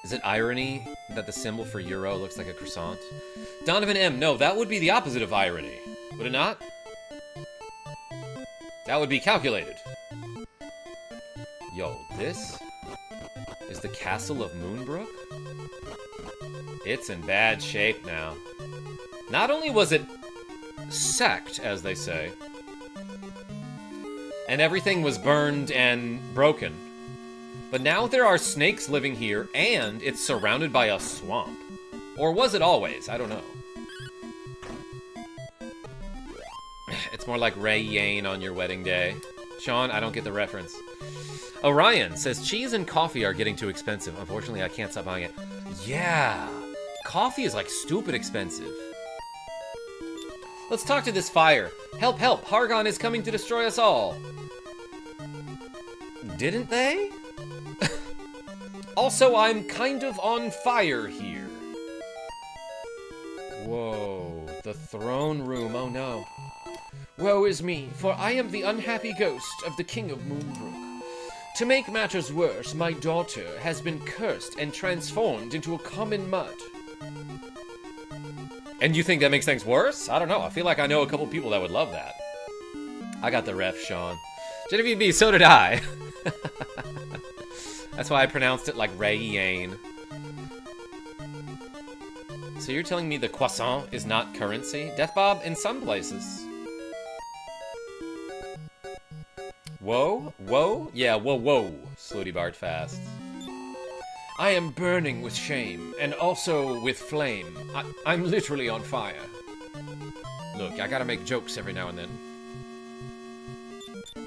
Is it irony that the symbol for euro looks like a croissant? Donovan M, no, that would be the opposite of irony. Would it not? That would be calculated. Yo, this is the castle of Moonbrook? It's in bad shape now. Not only was it sacked, as they say, and everything was burned and broken, but now there are snakes living here, and it's surrounded by a swamp. Or was it always? I don't know. It's more like Ray Yane on your wedding day. Sean, I don't get the reference. Orion says, cheese and coffee are getting too expensive. Unfortunately, I can't stop buying it. Yeah, coffee is like stupid expensive. Let's talk to this fire. Help, help, Hargon is coming to destroy us all. Didn't they? Also, I'm kind of on fire here. Whoa, the throne room, oh no. Woe is me, for I am the unhappy ghost of the King of Moonbrook. To make matters worse, my daughter has been cursed and transformed into a common mud. And you think that makes things worse? I don't know, I feel like I know a couple people that would love that. I got the ref, Sean. Genevieve B, so did I. That's why I pronounced it like Ray Yane. So you're telling me the croissant is not currency? Death Bob, in some places. Whoa? Whoa? Yeah, whoa, whoa, Slooty Bart Fast. I am burning with shame, and also with flame. I'm literally on fire. Look, I gotta make jokes every now and then.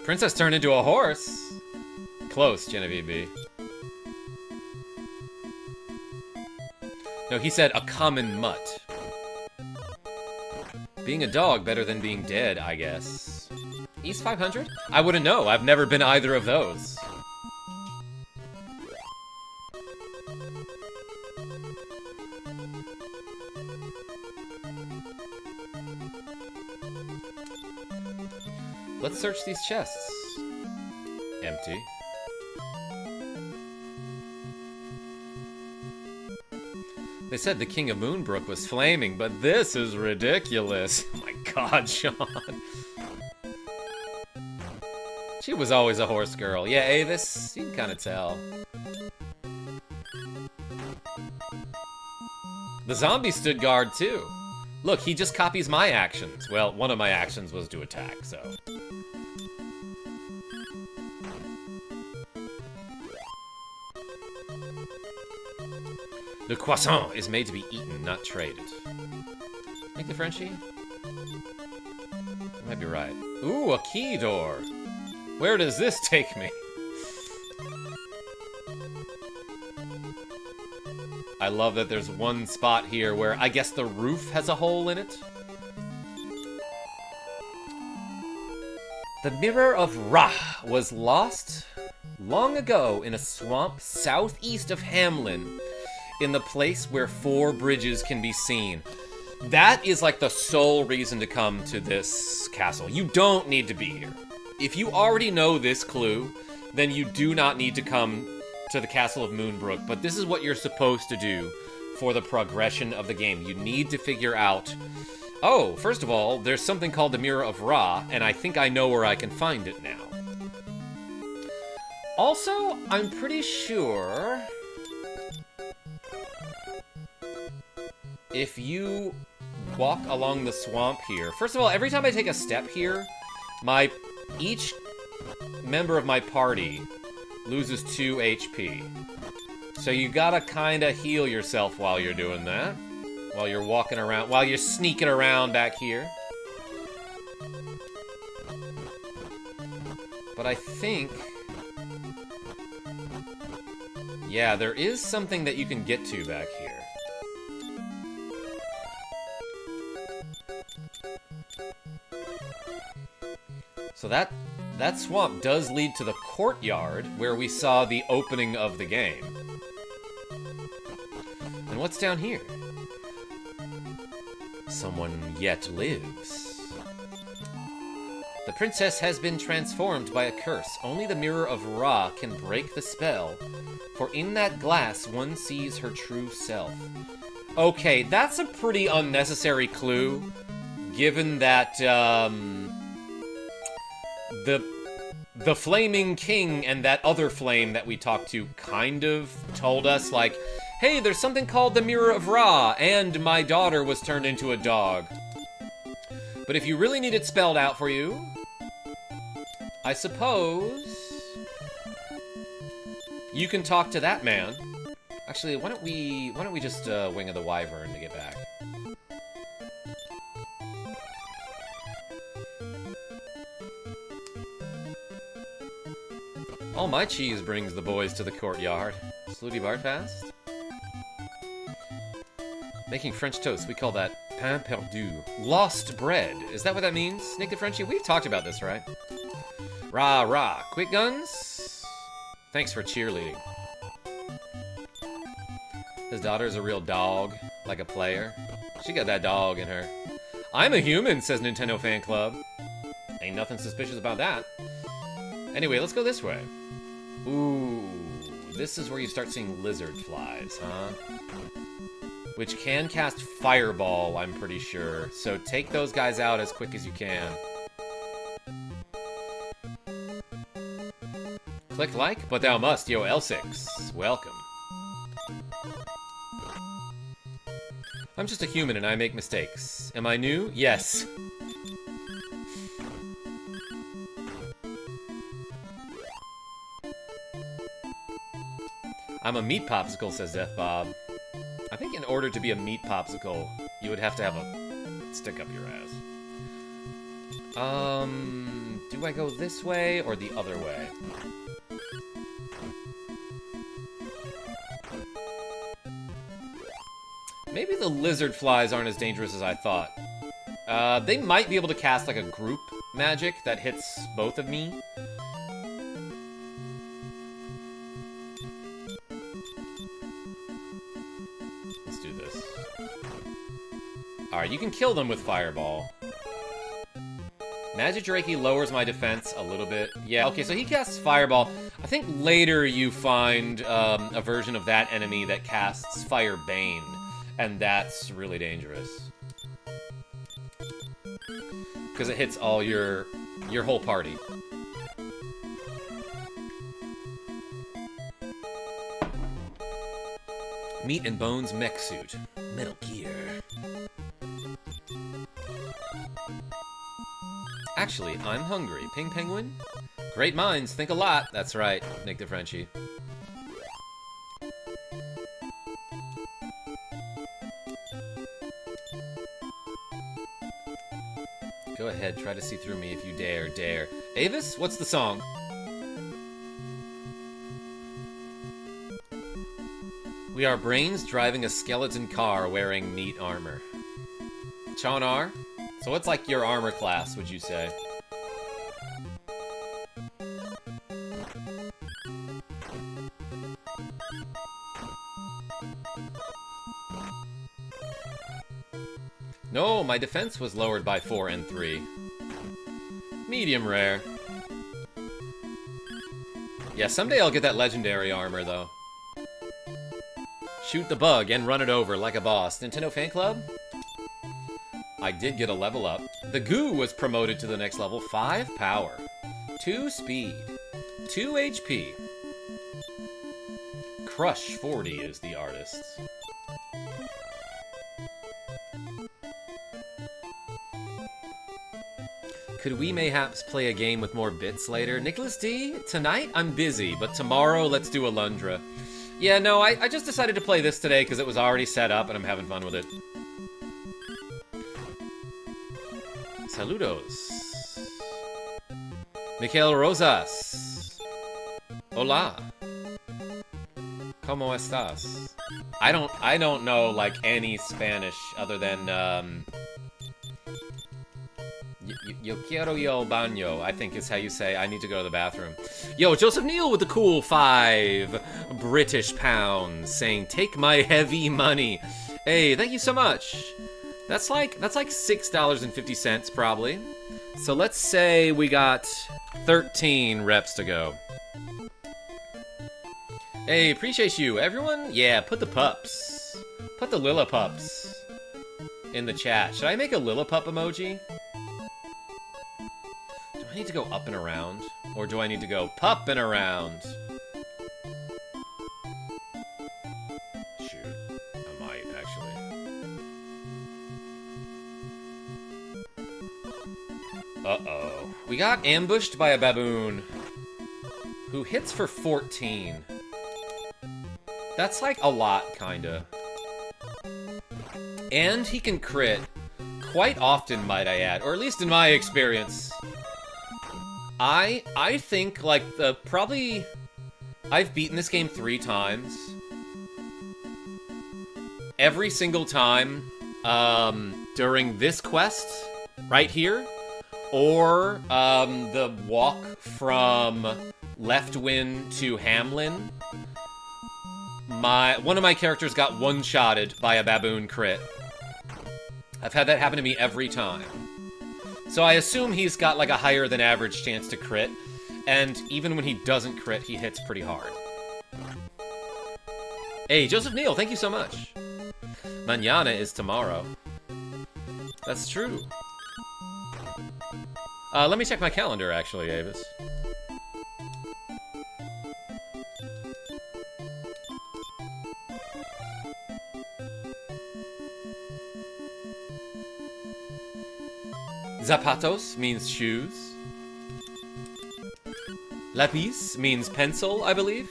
Princess turned into a horse? Close, Genevieve B. No, he said a common mutt. Being a dog better than being dead, I guess. East 500? I wouldn't know. I've never been either of those. Let's search these chests. Empty. They said the King of Moonbrook was flaming, but this is ridiculous. Oh my god, Sean. She was always a horse girl. Yeah, Avis, you can kind of tell. The zombie stood guard, too. Look, he just copies my actions. Well, one of my actions was to attack, so... The croissant is made to be eaten, not traded. Make the Frenchie? I might be right. Ooh, a key door. Where does this take me? I love that there's one spot here where I guess the roof has a hole in it. The Mirror of Ra was lost long ago in a swamp southeast of Hamlin, in the place where 4 bridges can be seen. That is like the sole reason to come to this castle. You don't need to be here. If you already know this clue, then you do not need to come to the Castle of Moonbrook, but this is what you're supposed to do for the progression of the game. You need to figure out, oh, first of all, there's something called the Mirror of Ra, and I think I know where I can find it now. Also, I'm pretty sure if you walk along the swamp here, first of all, every time I take a step here, each member of my party loses 2 HP. So you gotta kinda heal yourself while you're doing that. While you're walking around, while you're sneaking around back here. But I think... yeah, there is something that you can get to back here. So that swamp does lead to the courtyard where we saw the opening of the game. And what's down here? Someone yet lives. The princess has been transformed by a curse. Only the Mirror of Ra can break the spell, for in that glass one sees her true self. Okay, that's a pretty unnecessary clue, given that, the Flaming King and that other flame that we talked to kind of told us, like, hey, there's something called the Mirror of Ra, and my daughter was turned into a dog. But if you really need it spelled out for you, I suppose you can talk to that man. Actually, why don't we just Wing of the Wyvern to get back? All my cheese brings the boys to the courtyard. Slooty Bartfast? Making French toast, we call that pain perdu. Lost bread. Is that what that means? Nick the Frenchie? We've talked about this, right? Rah, rah. Quick guns? Thanks for cheerleading. His daughter's a real dog, like a player. She got that dog in her. I'm a human, says Nintendo Fan Club. Ain't nothing suspicious about that. Anyway, let's go this way. Ooh, this is where you start seeing lizard flies, huh? Which can cast Fireball, I'm pretty sure. So take those guys out as quick as you can. Click like, but thou must, yo L6. Welcome. I'm just a human and I make mistakes. Am I new? Yes. I'm a meat popsicle, says Death Bob. I think in order to be a meat popsicle, you would have to have a stick up your ass. Do I go this way or the other way? Maybe the lizard flies aren't as dangerous as I thought. They might be able to cast like a group magic that hits both of me. Let's do this. Alright, you can kill them with Fireball. Magidraki lowers my defense a little bit. Yeah, okay, so he casts Fireball. I think later you find a version of that enemy that casts Firebane, and that's really dangerous. Because it hits all your whole party. Meat and Bones mech suit. Metal Gear. Actually, I'm hungry. Ping Penguin? Great minds think a lot. That's right, Nick the Frenchie. Go ahead, try to see through me if you dare. Avis, what's the song? We are brains driving a skeleton car wearing meat armor. Chonar? So what's like your armor class, would you say? No, my defense was lowered by 4 and 3. Medium rare. Yeah, someday I'll get that legendary armor, though. Shoot the bug and run it over like a boss. Nintendo Fan Club? I did get a level up. The goo was promoted to the next level. 5 power. 2 speed. 2 HP. Crush 40 is the artist. Could we mayhaps play a game with more bits later? Nicholas D, tonight I'm busy, but tomorrow let's do Alundra. Yeah, no, I just decided to play this today because it was already set up and I'm having fun with it. Saludos. Miguel Rosas. Hola. ¿Cómo estás? I don't know like any Spanish other than Yo quiero ir al baño, I think is how you say I need to go to the bathroom. Yo, Joseph Neal with the cool 5 British pounds saying, take my heavy money. Hey, thank you so much. That's like $6.50 probably. So let's say we got 13 reps to go. Hey, appreciate you. Everyone, yeah, put the pups. Put the Lillipups in the chat. Should I make a Lillipup emoji? Do I need to go up and around? Or do I need to go pup and around? Shoot, I might actually. Uh-oh. We got ambushed by a baboon who hits for 14. That's like a lot, kinda. And he can crit quite often, might I add, or at least in my experience. I think like probably I've beaten this game 3 times. Every single time during this quest right here, or the walk from Leftwyn to Hamlin. One of my characters got one-shotted by a baboon crit. I've had that happen to me every time. So I assume he's got like a higher than average chance to crit, and even when he doesn't crit, he hits pretty hard. Hey, Joseph Neal, thank you so much. Mañana is tomorrow. That's true. Let me check my calendar, actually, Avis. Zapatos means shoes. Lapis means pencil, I believe.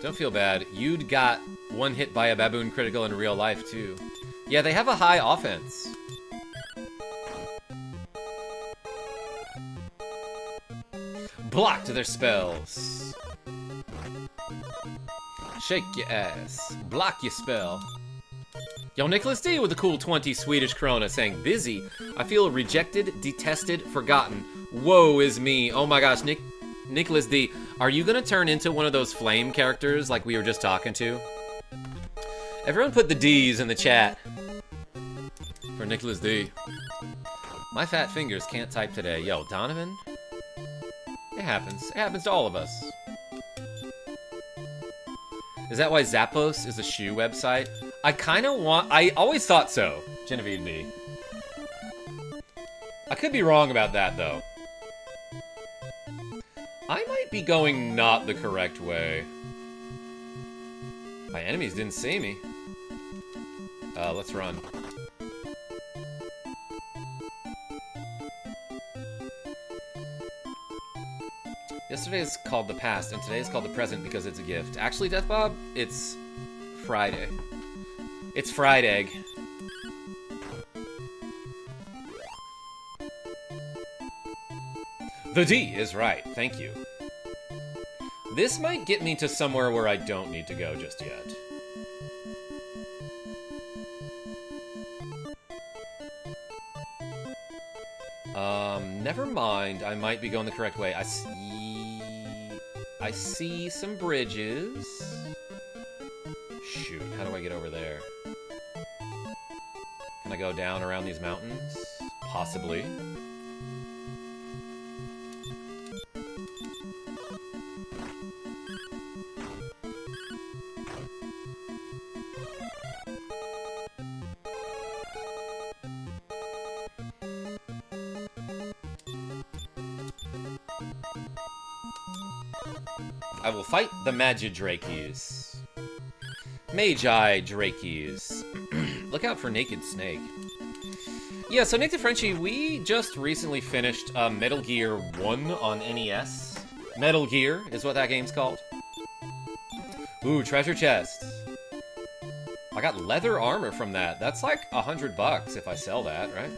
Don't feel bad. You'd got one hit by a baboon critical in real life, too. Yeah, they have a high offense. Blocked their spells. Shake your ass. Block your spell. Yo, Nicholas D with the cool 20 Swedish krona saying, busy. I feel rejected, detested, forgotten. Woe is me. Oh my gosh, Nicholas D, are you gonna turn into one of those flame characters like we were just talking to? Everyone put the D's in the chat for Nicholas D. My fat fingers can't type today. Yo, Donovan? It happens. It happens to all of us. Is that why Zappos is a shoe website? I always thought so, Genevieve B. I could be wrong about that, though. I might be going not the correct way. My enemies didn't see me. Let's run. Yesterday is called the past, and today is called the present because it's a gift. Actually, Death Bob, it's Friday. It's Friday. The D is right, thank you. This might get me to somewhere where I don't need to go just yet. Never mind. I might be going the correct way. I see some bridges. Shoot, how do I get over there? Can I go down around these mountains? Possibly. I will fight the Magidrakes. Magi Drakes. Look out for Naked Snake. Yeah, so Nick Frenchie, we just recently finished Metal Gear 1 on NES. Metal Gear is what that game's called. Ooh, treasure chest. I got leather armor from that. That's like $100 if I sell that, right?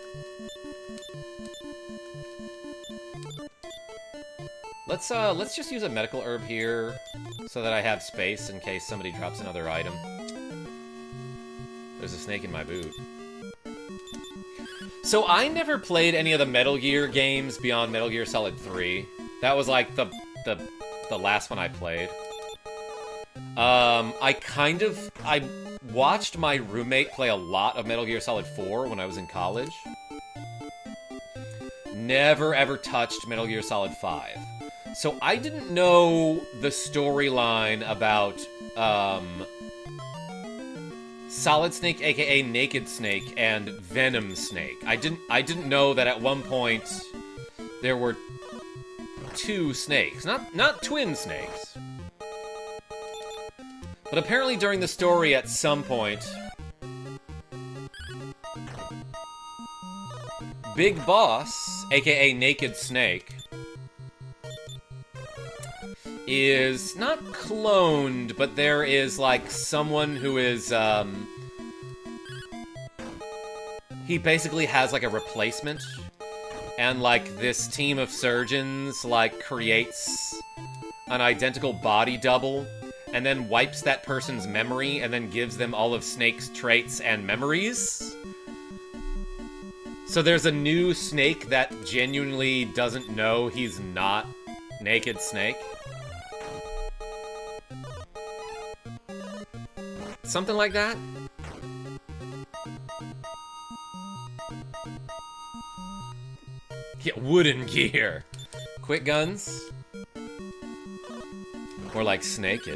Let's just use a medical herb here so that I have space in case somebody drops another item. There's a snake in my boot. So I never played any of the Metal Gear games beyond Metal Gear Solid 3. That was like the last one I played. I watched my roommate play a lot of Metal Gear Solid 4 when I was in college. Never ever touched Metal Gear Solid 5. So I didn't know the storyline about Solid Snake, aka Naked Snake, and Venom Snake. I didn't know that at one point there were two snakes, not twin snakes. But apparently during the story at some point, Big Boss, aka Naked Snake, is not cloned, but there is like someone who is he basically has like a replacement, and like this team of surgeons like creates an identical body double and then wipes that person's memory and then gives them all of Snake's traits and memories. So there's a new Snake that genuinely doesn't know he's not Naked Snake. Something like that? Yeah, wooden gear. Quick guns? More like snaked.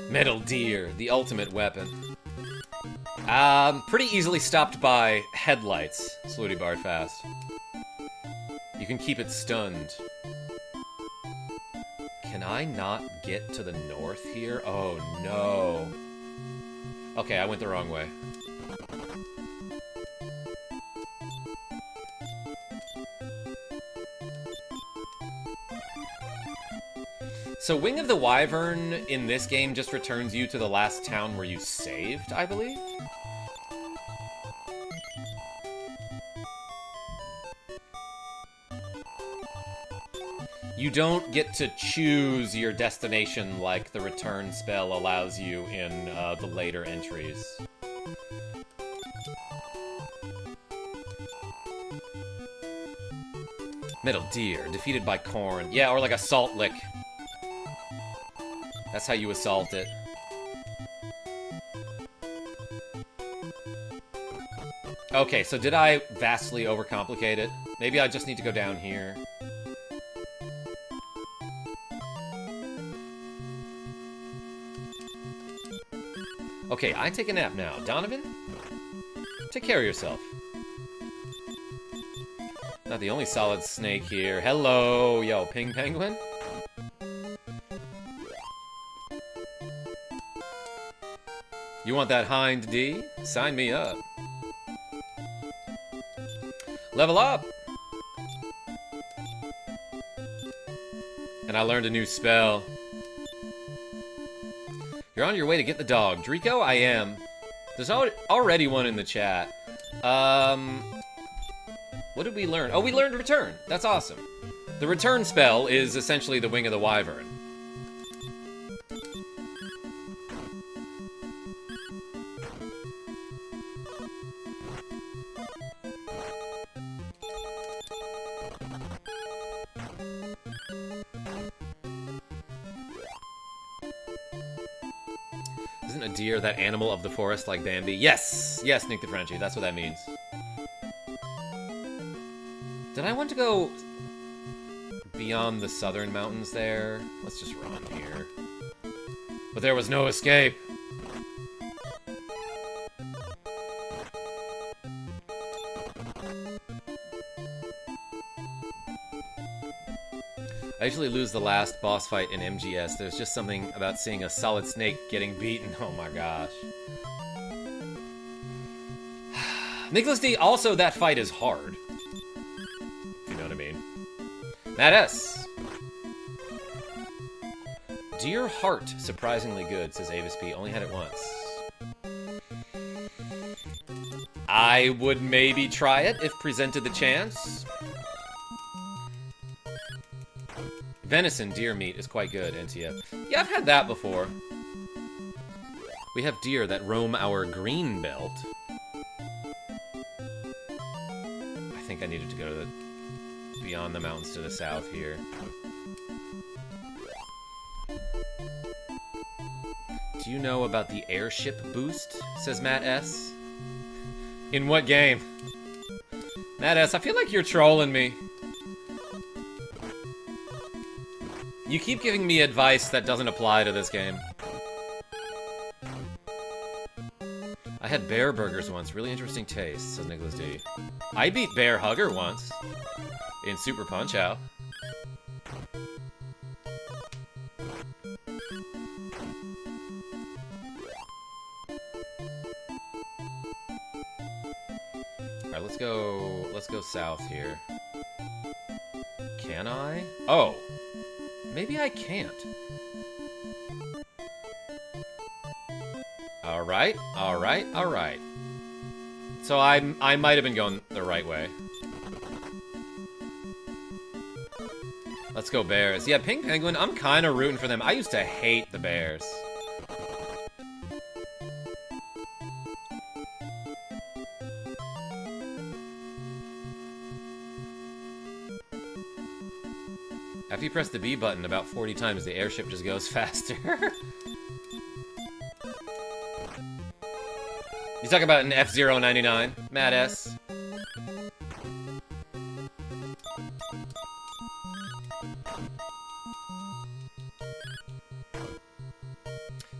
Metal Deer, the ultimate weapon. Pretty easily stopped by headlights, Slooty Bardfast. You can keep it stunned. Can I not get to the north here? Oh, no. Okay, I went the wrong way. So Wing of the Wyvern in this game just returns you to the last town where you saved, I believe? You don't get to choose your destination like the return spell allows you in the later entries. Metal Deer, defeated by Corn. Yeah, or like a Salt Lick. That's how you assault it. Okay, so did I vastly overcomplicate it? Maybe I just need to go down here. Okay, I take a nap now. Donovan? Take care of yourself. Not the only solid snake here. Hello, yo, Ping Penguin? You want that Hind D? Sign me up. Level up! And I learned a new spell. You're on your way to get the dog. Drico, I am. There's already one in the chat. What did we learn? Oh, we learned return. That's awesome. The return spell is essentially the Wing of the Wyvern. Isn't a deer that animal of the forest like Bambi? Yes! Yes, Nick the Frenchie, that's what that means. Did I want to go beyond the southern mountains there? Let's just run here. But there was no escape. I usually lose the last boss fight in MGS. There's just something about seeing a solid snake getting beaten. Oh my gosh. Nicholas D, also that fight is hard. If you know what I mean. Matt S. Dear Heart, surprisingly good, says Avis P. Only had it once. I would maybe try it if presented the chance. Venison deer meat is quite good, NTF. Yeah, I've had that before. We have deer that roam our green belt. I think I needed to go to the beyond the mountains to the south here. Do you know about the airship boost? Says Matt S. In what game? Matt S, I feel like you're trolling me. You keep giving me advice that doesn't apply to this game. I had bear burgers once. Really interesting taste, says Nicholas D. I beat Bear Hugger once. In Super Punch-Out. Alright, let's go south here. Can I? Oh! Maybe I can't. Alright, alright, alright. So I might have been going the right way. Let's go Bears. Yeah, Pink Penguin, I'm kind of rooting for them. I used to hate the Bears. After you press the B button about 40 times, the airship just goes faster. You talking about an F-099, Matt S?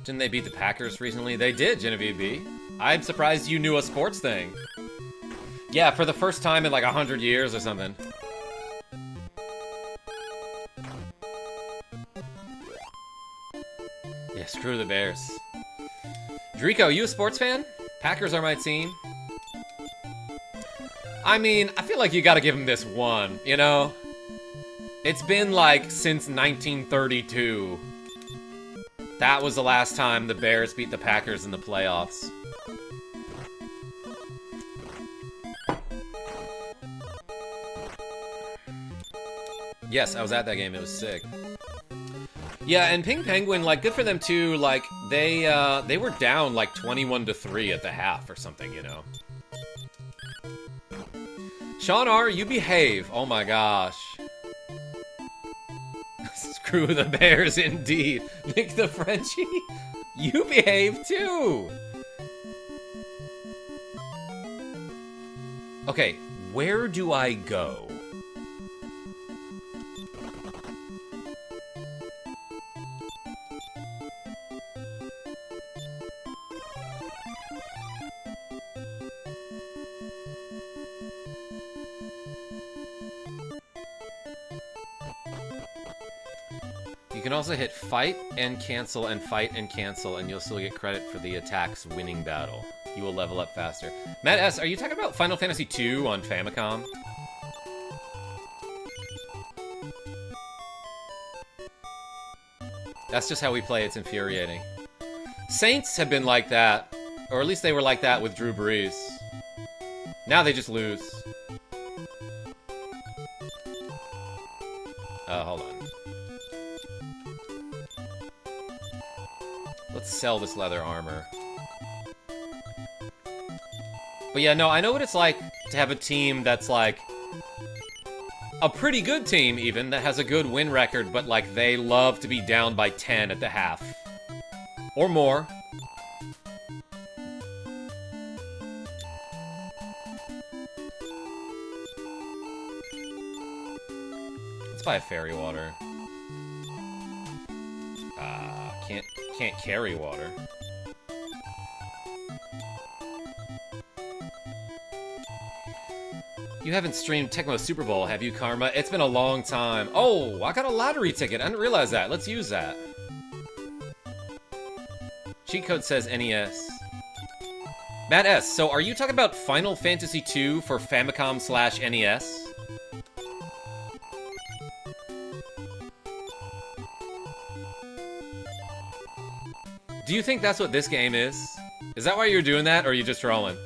Didn't they beat the Packers recently? They did, Genevieve B. I'm surprised you knew a sports thing. Yeah, for the first time in like 100 years or something. Yeah, screw the Bears. Drico, you a sports fan? Packers are my team. I mean, I feel like you gotta give them this one, you know? It's been like since 1932. That was the last time the Bears beat the Packers in the playoffs. Yes, I was at that game. It was sick. Yeah, and Pink Penguin, like, good for them too. Like, they were down like 21-3 at the half or something, you know. Sean R, you behave. Oh my gosh. Screw the Bears, indeed. Nick the Frenchie, you behave too. Okay, where do I go? You can also hit fight and cancel and fight and cancel, and you'll still get credit for the attack's winning battle. You will level up faster. Matt S, are you talking about Final Fantasy II on Famicom? That's just how we play, it's infuriating. Saints have been like that. Or at least they were like that with Drew Brees. Now they just lose. Hold on. Let's sell this leather armor. But yeah, no, I know what it's like to have a team that's like a pretty good team even, that has a good win record, but like they love to be down by 10 at the half. Or more. Let's buy a fairy water. Can't carry water. You haven't streamed Tecmo Super Bowl, have you, Karma? It's been a long time. Oh, I got a lottery ticket. I didn't realize that. Let's use that. Cheat code says NES. Matt S., so are you talking about Final Fantasy II for Famicom/NES? Do you think that's what this game is? Is that why you're doing that, or are you just trolling?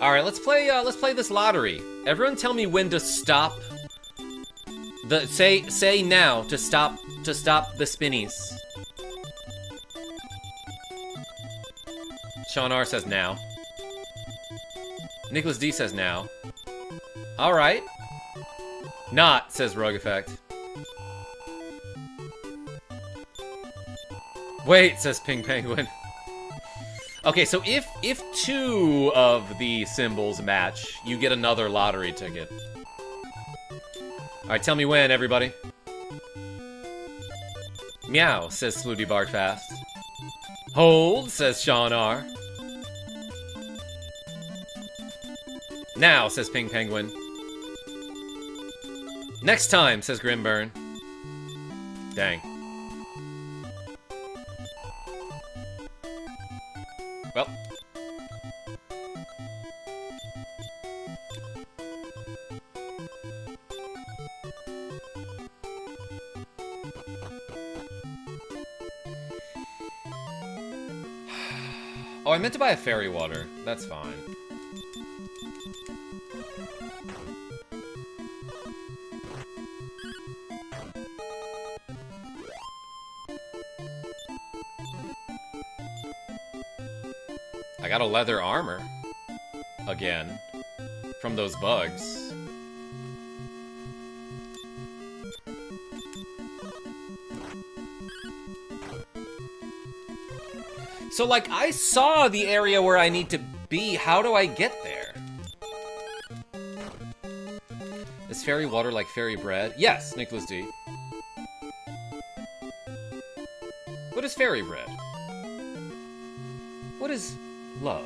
All right, let's play this lottery. Everyone, tell me when to stop. Say now to stop the spinnies. Sean R says now. Nicholas D says now. All right. Not, says Rogue Effect. Wait, says Ping Penguin. Okay, so if 2 of the symbols match, you get another lottery ticket. Alright, tell me when, everybody. Meow, says Slooty Bartfast. Hold, says Sean R. Now, says Ping Penguin. Next time, says Grimburn. Dang. Well. Oh, I meant to buy a fairy water. That's fine. I got a leather armor. Again. From those bugs. So, like, I saw the area where I need to be. How do I get there? Is fairy water like fairy bread? Yes, Nicholas D. What is fairy bread? What is love?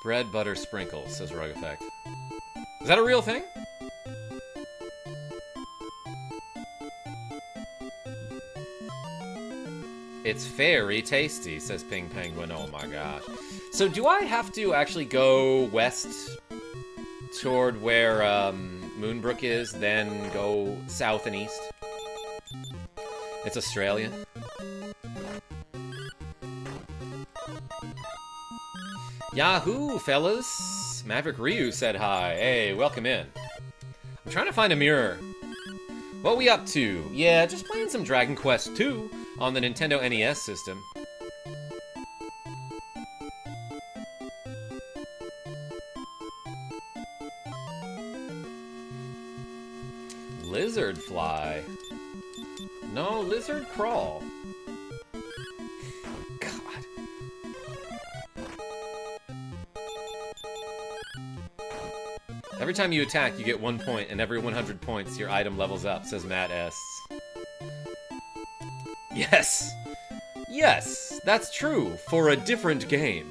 Bread, butter, sprinkles, says Rogue Effect. Is that a real thing? It's very tasty, says Ping Penguin. Oh my gosh. So do I have to actually go west toward where Moonbrook is, then go south and east? It's Australia. Yahoo, fellas! Maverick Ryu said hi. Hey, welcome in. I'm trying to find a mirror. What we up to? Yeah, just playing some Dragon Quest II on the Nintendo NES system. Lizard fly. No, lizard crawl. Every time you attack, you get 1 point, and every 100 points, your item levels up, says Matt S. Yes! Yes! That's true, for a different game.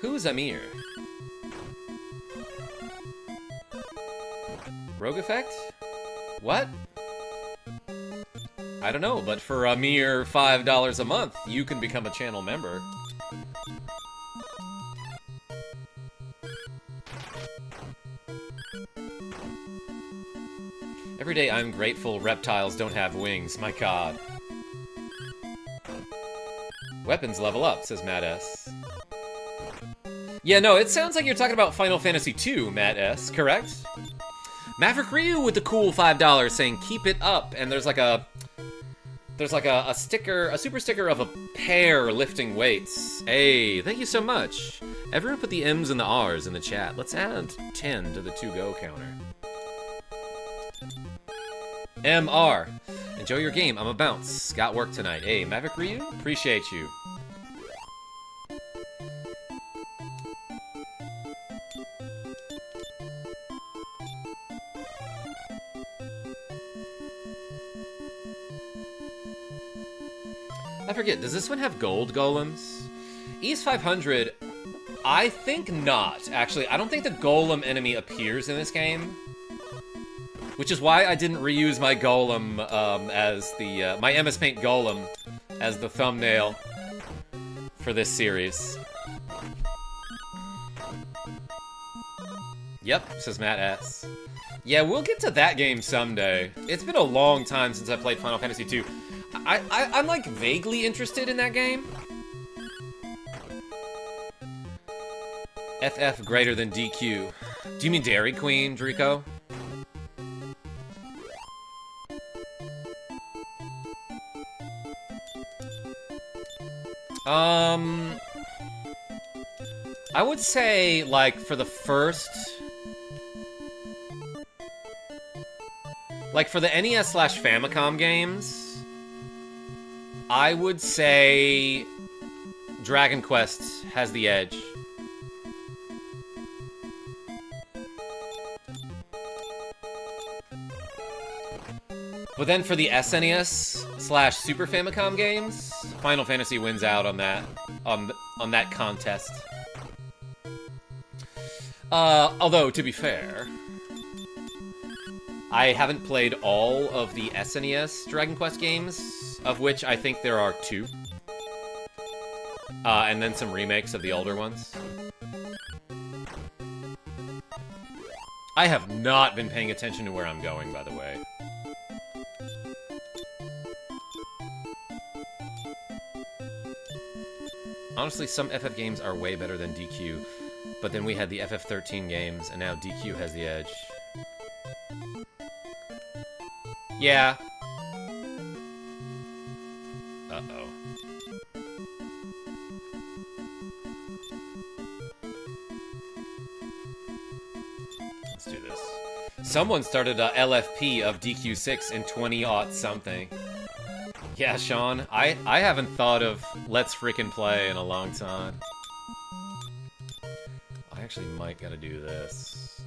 Who's Amir? Rogue effect? What? I don't know, but for a mere $5 a month, you can become a channel member. Every day I'm grateful reptiles don't have wings, my god. Weapons level up, says Matt S. Yeah, no, it sounds like you're talking about Final Fantasy II, Matt S, correct? Maverick Ryu with the cool $5 saying keep it up, and there's like a sticker, a super sticker of a pear lifting weights. Hey, thank you so much. Everyone put the M's and the R's in the chat. Let's add 10 to the to-go counter. MR. Enjoy your game. I'm a bounce. Got work tonight. Hey, Maverick Ryu? Appreciate you. I forget, does this one have gold golems? East 500, I think not, actually. I don't think the golem enemy appears in this game. Which is why I didn't reuse my golem as the, my MS Paint golem as the thumbnail for this series. Yep, says Matt S. Yeah, we'll get to that game someday. It's been a long time since I played Final Fantasy II. I'm like vaguely interested in that game. FF greater than DQ. Do you mean Dairy Queen, Draco? I would say, like, for the first... Like, for the NES/Famicom games, I would say Dragon Quest has the edge. But then for the SNES/Super Famicom games, Final Fantasy wins out on that contest. Although, to be fair, I haven't played all of the SNES Dragon Quest games, of which I think there are 2. And then some remakes of the older ones. I have not been paying attention to where I'm going, by the way. Honestly, some FF games are way better than DQ, but then we had the FF13 games, and now DQ has the edge. Yeah. Uh-oh. Let's do this. Someone started a LFP of DQ6 in 20-something. Yeah, Sean, I haven't thought of Let's Frickin' Play in a long time. I actually might gotta do this.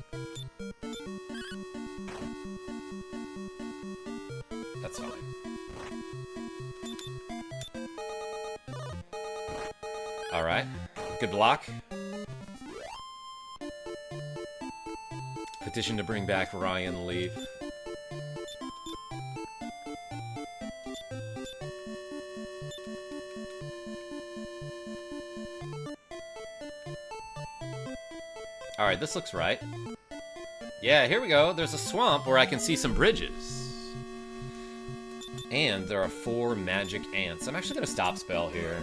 That's fine. Alright. Good block. Petition to bring back Ryan Leaf. Alright, this looks right. Yeah, here we go. There's a swamp where I can see some bridges. And there are 4 magic ants. I'm actually gonna stop spell here.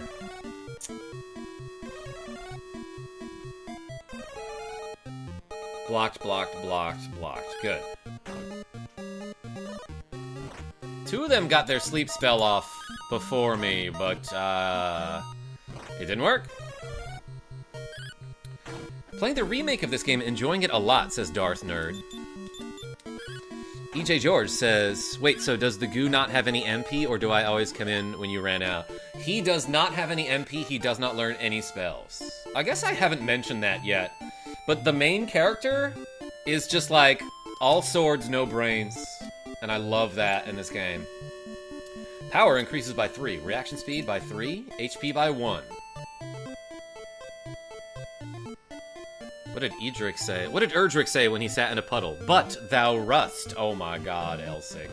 Blocked, blocked, blocked, blocked. Good. 2 of them got their sleep spell off before me, but, it didn't work. Playing the remake of this game, enjoying it a lot, says Darth Nerd. EJ George says, wait, so does the goo not have any MP, or do I always come in when you ran out? He does not have any MP, he does not learn any spells. I guess I haven't mentioned that yet, but the main character is just like, all swords, no brains, and I love that in this game. Power increases by 3, reaction speed by 3, HP by 1. What did Edric say? What did Erdrick say when he sat in a puddle? But thou rust. Oh my god, L6.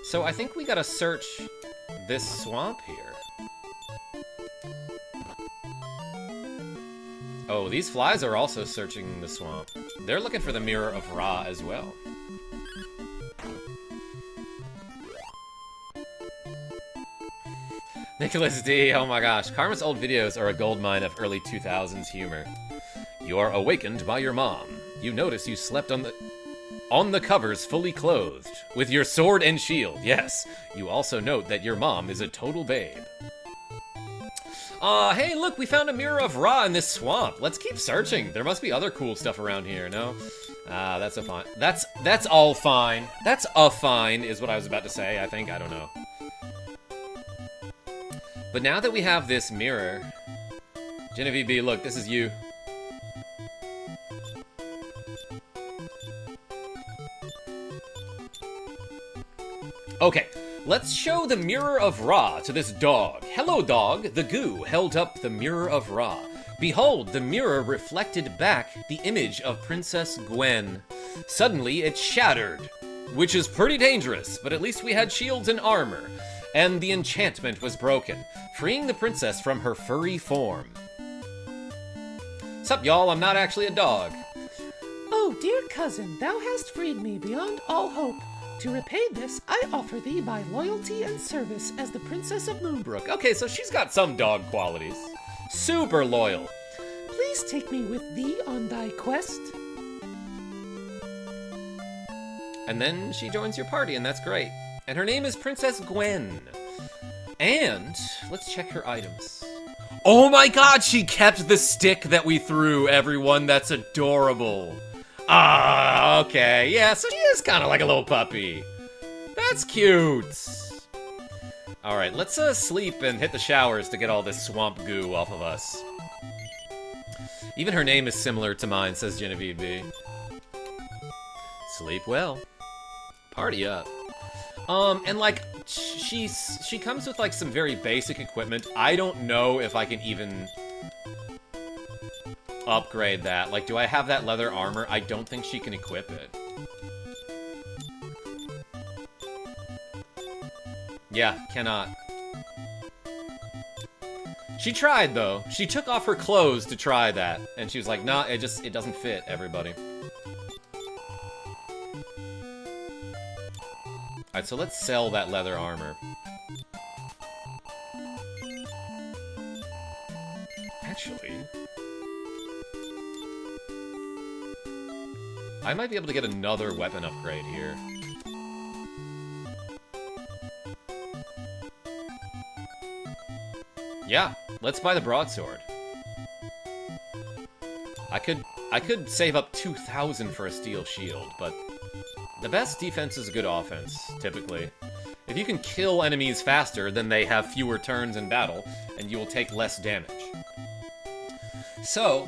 So I think we gotta search this swamp here. Oh, these flies are also searching the swamp. They're looking for the Mirror of Ra as well. Nicholas D, oh my gosh. Karma's old videos are a goldmine of early 2000s humor. You are awakened by your mom. You notice you slept on the covers fully clothed, with your sword and shield. Yes, you also note that your mom is a total babe. Hey, look, we found a Mirror of Ra in this swamp. Let's keep searching. There must be other cool stuff around here, no? That's a fine. That's all fine. That's a fine, is what I was about to say, I think. I don't know. But now that we have this mirror... Genevieve B, look, this is you. Okay, let's show the Mirror of Ra to this dog. Hello, dog. The goo held up the Mirror of Ra. Behold, the mirror reflected back the image of Princess Gwen. Suddenly, it shattered, which is pretty dangerous, but at least we had shields and armor. And the enchantment was broken, freeing the princess from her furry form. Sup, y'all? I'm not actually a dog. Oh, dear cousin, thou hast freed me beyond all hope. To repay this, I offer thee my loyalty and service as the Princess of Moonbrook. Okay, so she's got some dog qualities. Super loyal. Please take me with thee on thy quest. And then she joins your party, and that's great. And her name is Princess Gwen. And let's check her items. Oh my god, she kept the stick that we threw, everyone. That's adorable. Ah, okay. Yeah, so she is kind of like a little puppy. That's cute. All right, let's sleep and hit the showers to get all this swamp goo off of us. Even her name is similar to mine, says Genevieve B. Sleep well. Party up. And like, she comes with like some very basic equipment. I don't know if I can even upgrade that. Like, do I have that leather armor? I don't think she can equip it. Yeah, cannot. She tried though. She took off her clothes to try that, and she was like, nah, it doesn't fit, everybody. Alright, so let's sell that leather armor. Actually, I might be able to get another weapon upgrade here. Yeah, let's buy the broadsword. I could save up 2,000 for a steel shield, but the best defense is a good offense, typically. If you can kill enemies faster, then they have fewer turns in battle, and you will take less damage. So,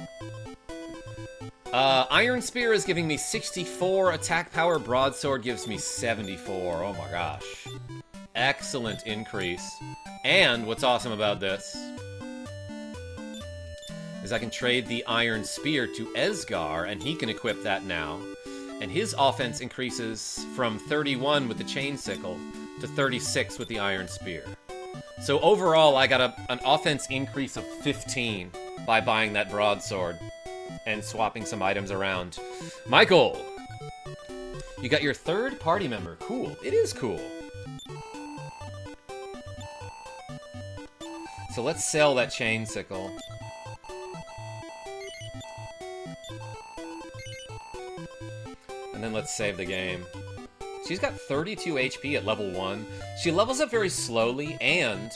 Iron Spear is giving me 64 attack power, Broadsword gives me 74. Oh my gosh. Excellent increase. And what's awesome about this is I can trade the Iron Spear to Esgar, and he can equip that now. And his offense increases from 31 with the Chain Sickle to 36 with the Iron Spear. So overall, I got an offense increase of 15 by buying that broadsword and swapping some items around. Michael, you got your third party member. Cool. It is cool. So let's sell that Chain Sickle. And then let's save the game. She's got 32 HP at level 1. She levels up very slowly, and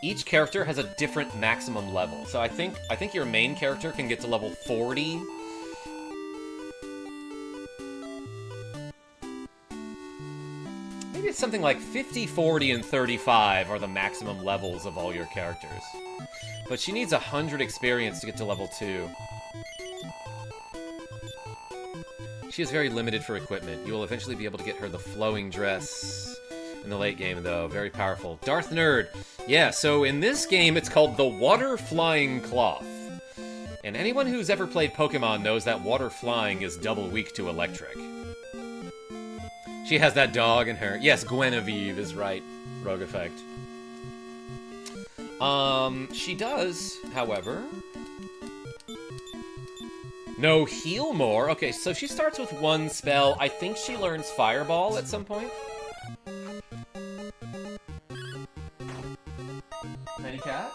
each character has a different maximum level. So I think your main character can get to level 40. Maybe it's something like 50, 40, and 35 are the maximum levels of all your characters. But she needs 100 experience to get to level 2. She is very limited for equipment. You will eventually be able to get her the flowing dress in the late game, though. Very powerful. Darth Nerd. Yeah, so in this game, it's called the Water Flying Cloth. And anyone who's ever played Pokemon knows that water flying is double weak to electric. She has that dog in her. Yes, Guinevere is right. Rogue effect. She does, however... No, heal more. Okay, so she starts with one spell. I think she learns Fireball at some point. Tiny cat?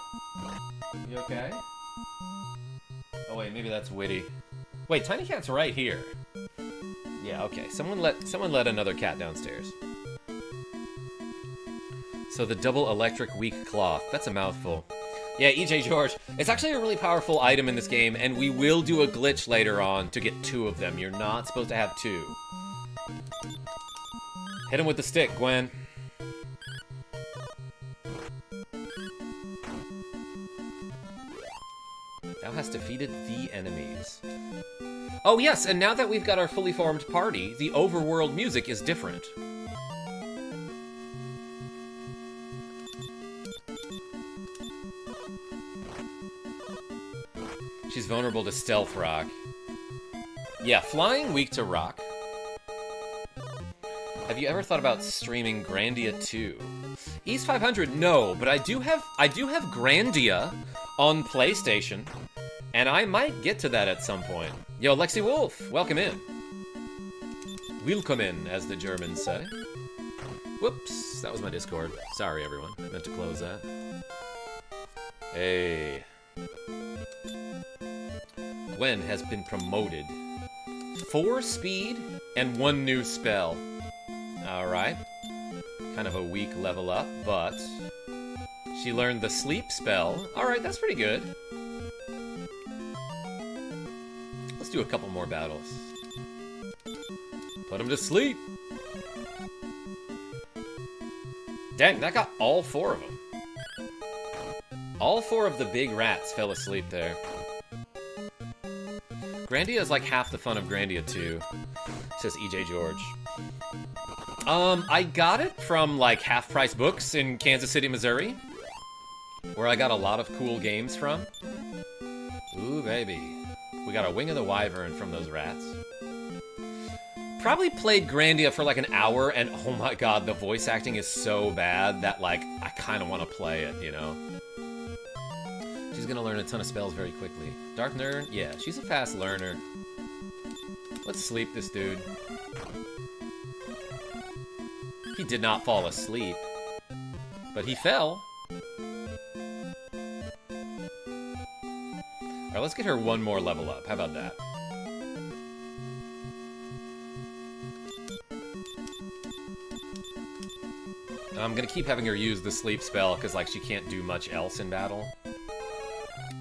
You okay? Oh wait, maybe that's Witty. Wait, Tiny Cat's right here. Yeah, okay. Someone let another cat downstairs. So the double electric weak cloth. That's a mouthful. Yeah, EJ George. It's actually a really powerful item in this game, and we will do a glitch later on to get 2 of them. You're not supposed to have 2. Hit him with the stick, Gwen. Thou hast defeated the enemies. Oh yes, and now that we've got our fully formed party, the overworld music is different. She's vulnerable to stealth rock. Yeah, flying weak to rock. Have you ever thought about streaming Grandia 2? East 500, no, but I do have Grandia on PlayStation, and I might get to that at some point. Yo, Lexi Wolf, welcome in. Willkommen, as the Germans say. Whoops, that was my Discord. Sorry, everyone. I meant to close that. Hey. Gwen has been promoted. 4 speed and 1 new spell. Alright. Kind of a weak level up, but she learned the sleep spell. Alright, that's pretty good. Let's do a couple more battles. Put him to sleep. Dang, that got all 4 of them. All 4 of the big rats fell asleep there. Grandia is like half the fun of Grandia 2, says EJ George. I got it from like half-price books in Kansas City, Missouri, where I got a lot of cool games from. Ooh, baby. We got a Wing of the Wyvern from those rats. Probably played Grandia for like an hour, and oh my god, the voice acting is so bad that like, I kind of want to play it, you know? She's gonna learn a ton of spells very quickly. Dark Nerd? Yeah, she's a fast learner. Let's sleep this dude. He did not fall asleep, but he fell. Alright, let's get her 1 more level up. How about that? I'm gonna keep having her use the sleep spell, because like she can't do much else in battle.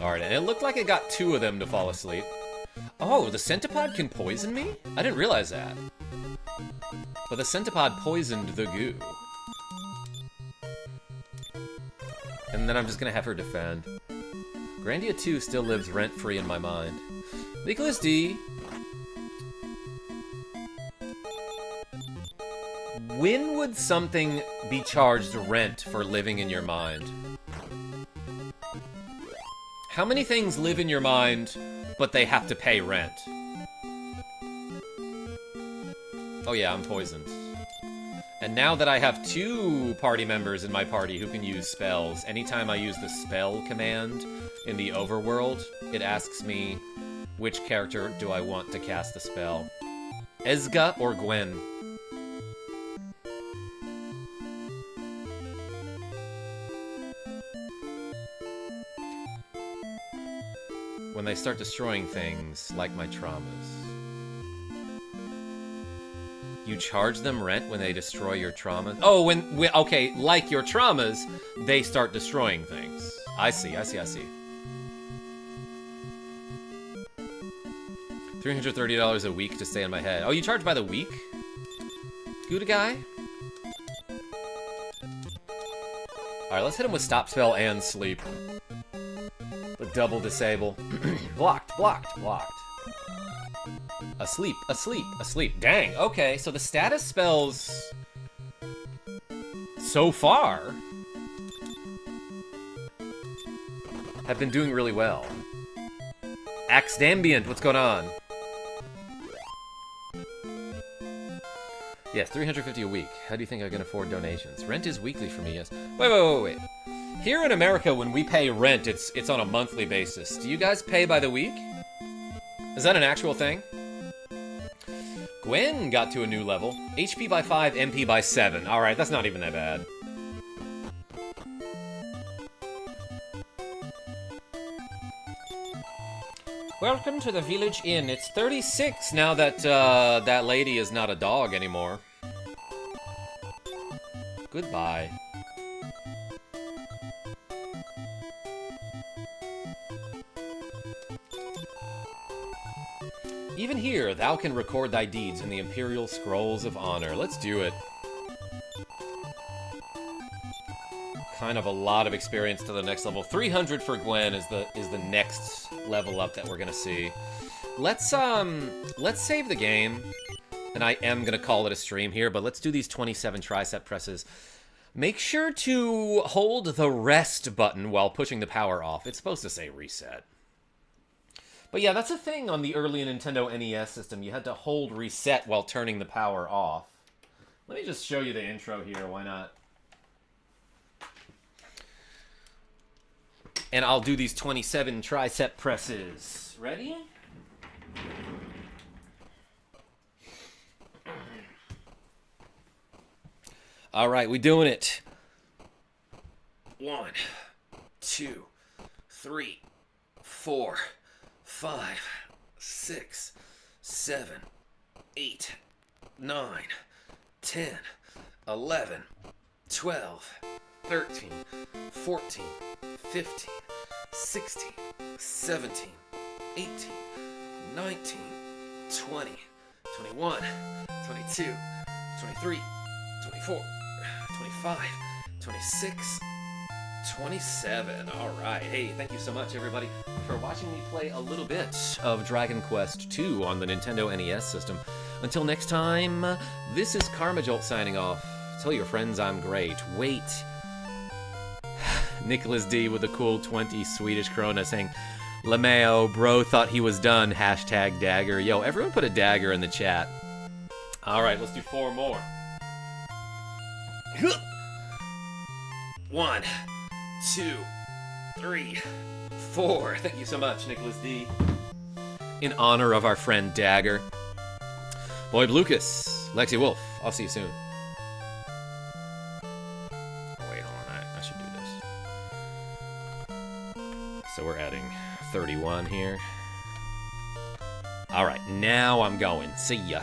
Alright, and it looked like it got 2 of them to fall asleep. Oh, the centipede can poison me? I didn't realize that. But the centipede poisoned the goo. And then I'm just gonna have her defend. Grandia 2 still lives rent-free in my mind. Nicholas D. When would something be charged rent for living in your mind? How many things live in your mind, but they have to pay rent? Oh yeah, I'm poisoned. And now that I have 2 party members in my party who can use spells, anytime I use the spell command in the overworld, it asks me which character do I want to cast the spell. Ezga or Gwen? When they start destroying things, like my traumas. You charge them rent when they destroy your traumas? Oh, okay, like your traumas, they start destroying things. I see. $330 a week to stay in my head. Oh, you charge by the week? Gouda guy? Alright, let's hit him with stop spell and sleep. The double disable. Blocked. Asleep. Dang, okay, so the status spells so far have been doing really well. Axdambient, what's going on? Yes, 350 a week. How do you think I can afford donations? Rent is weekly for me, yes. Wait. Here in America, when we pay rent, it's on a monthly basis. Do you guys pay by the week? Is that an actual thing? Gwen got to a new level. HP by 5, MP by 7. Alright, that's not even that bad. Welcome to the Village Inn. It's 36 now that that lady is not a dog anymore. Goodbye. Even here, thou can record thy deeds in the Imperial Scrolls of Honor. Let's do it. Kind of a lot of experience to the next level. 300 for Gwen is the next level up that we're gonna see. Let's save the game, and I am gonna call it a stream here. But let's do these 27 tricep presses. Make sure to hold the rest button while pushing the power off. It's supposed to say reset. But yeah, that's a thing on the early Nintendo NES system. You had to hold reset while turning the power off. Let me just show you the intro here. Why not? And I'll do these 27 tricep presses. Ready? All right, we doing it. 1, 2, 3, 4, 5, 6, 7, 8, 9, 10, 11, 12, 13, 14, 15, 16, 17, 18, 19, 20, 21, 22, 23, 24, 25, 26, 27. All right. Hey, thank you so much, everybody, for watching me play a little bit of Dragon Quest II on the Nintendo NES system. Until next time, this is KarmaJolt signing off. Tell your friends I'm great. Wait. Nicholas D with a cool 20 Swedish krona saying, LeMayo, bro thought he was done. Hashtag dagger. Yo, everyone put a dagger in the chat. All right, let's do 4 more. 1, 2, 3, 4. Thank you so much, Nicholas D. In honor of our friend Dagger. Boy Lucas, Lexi Wolf, I'll see you soon. Oh, wait, hold on, I should do this. So we're adding 31 here. All right, now I'm going. See ya.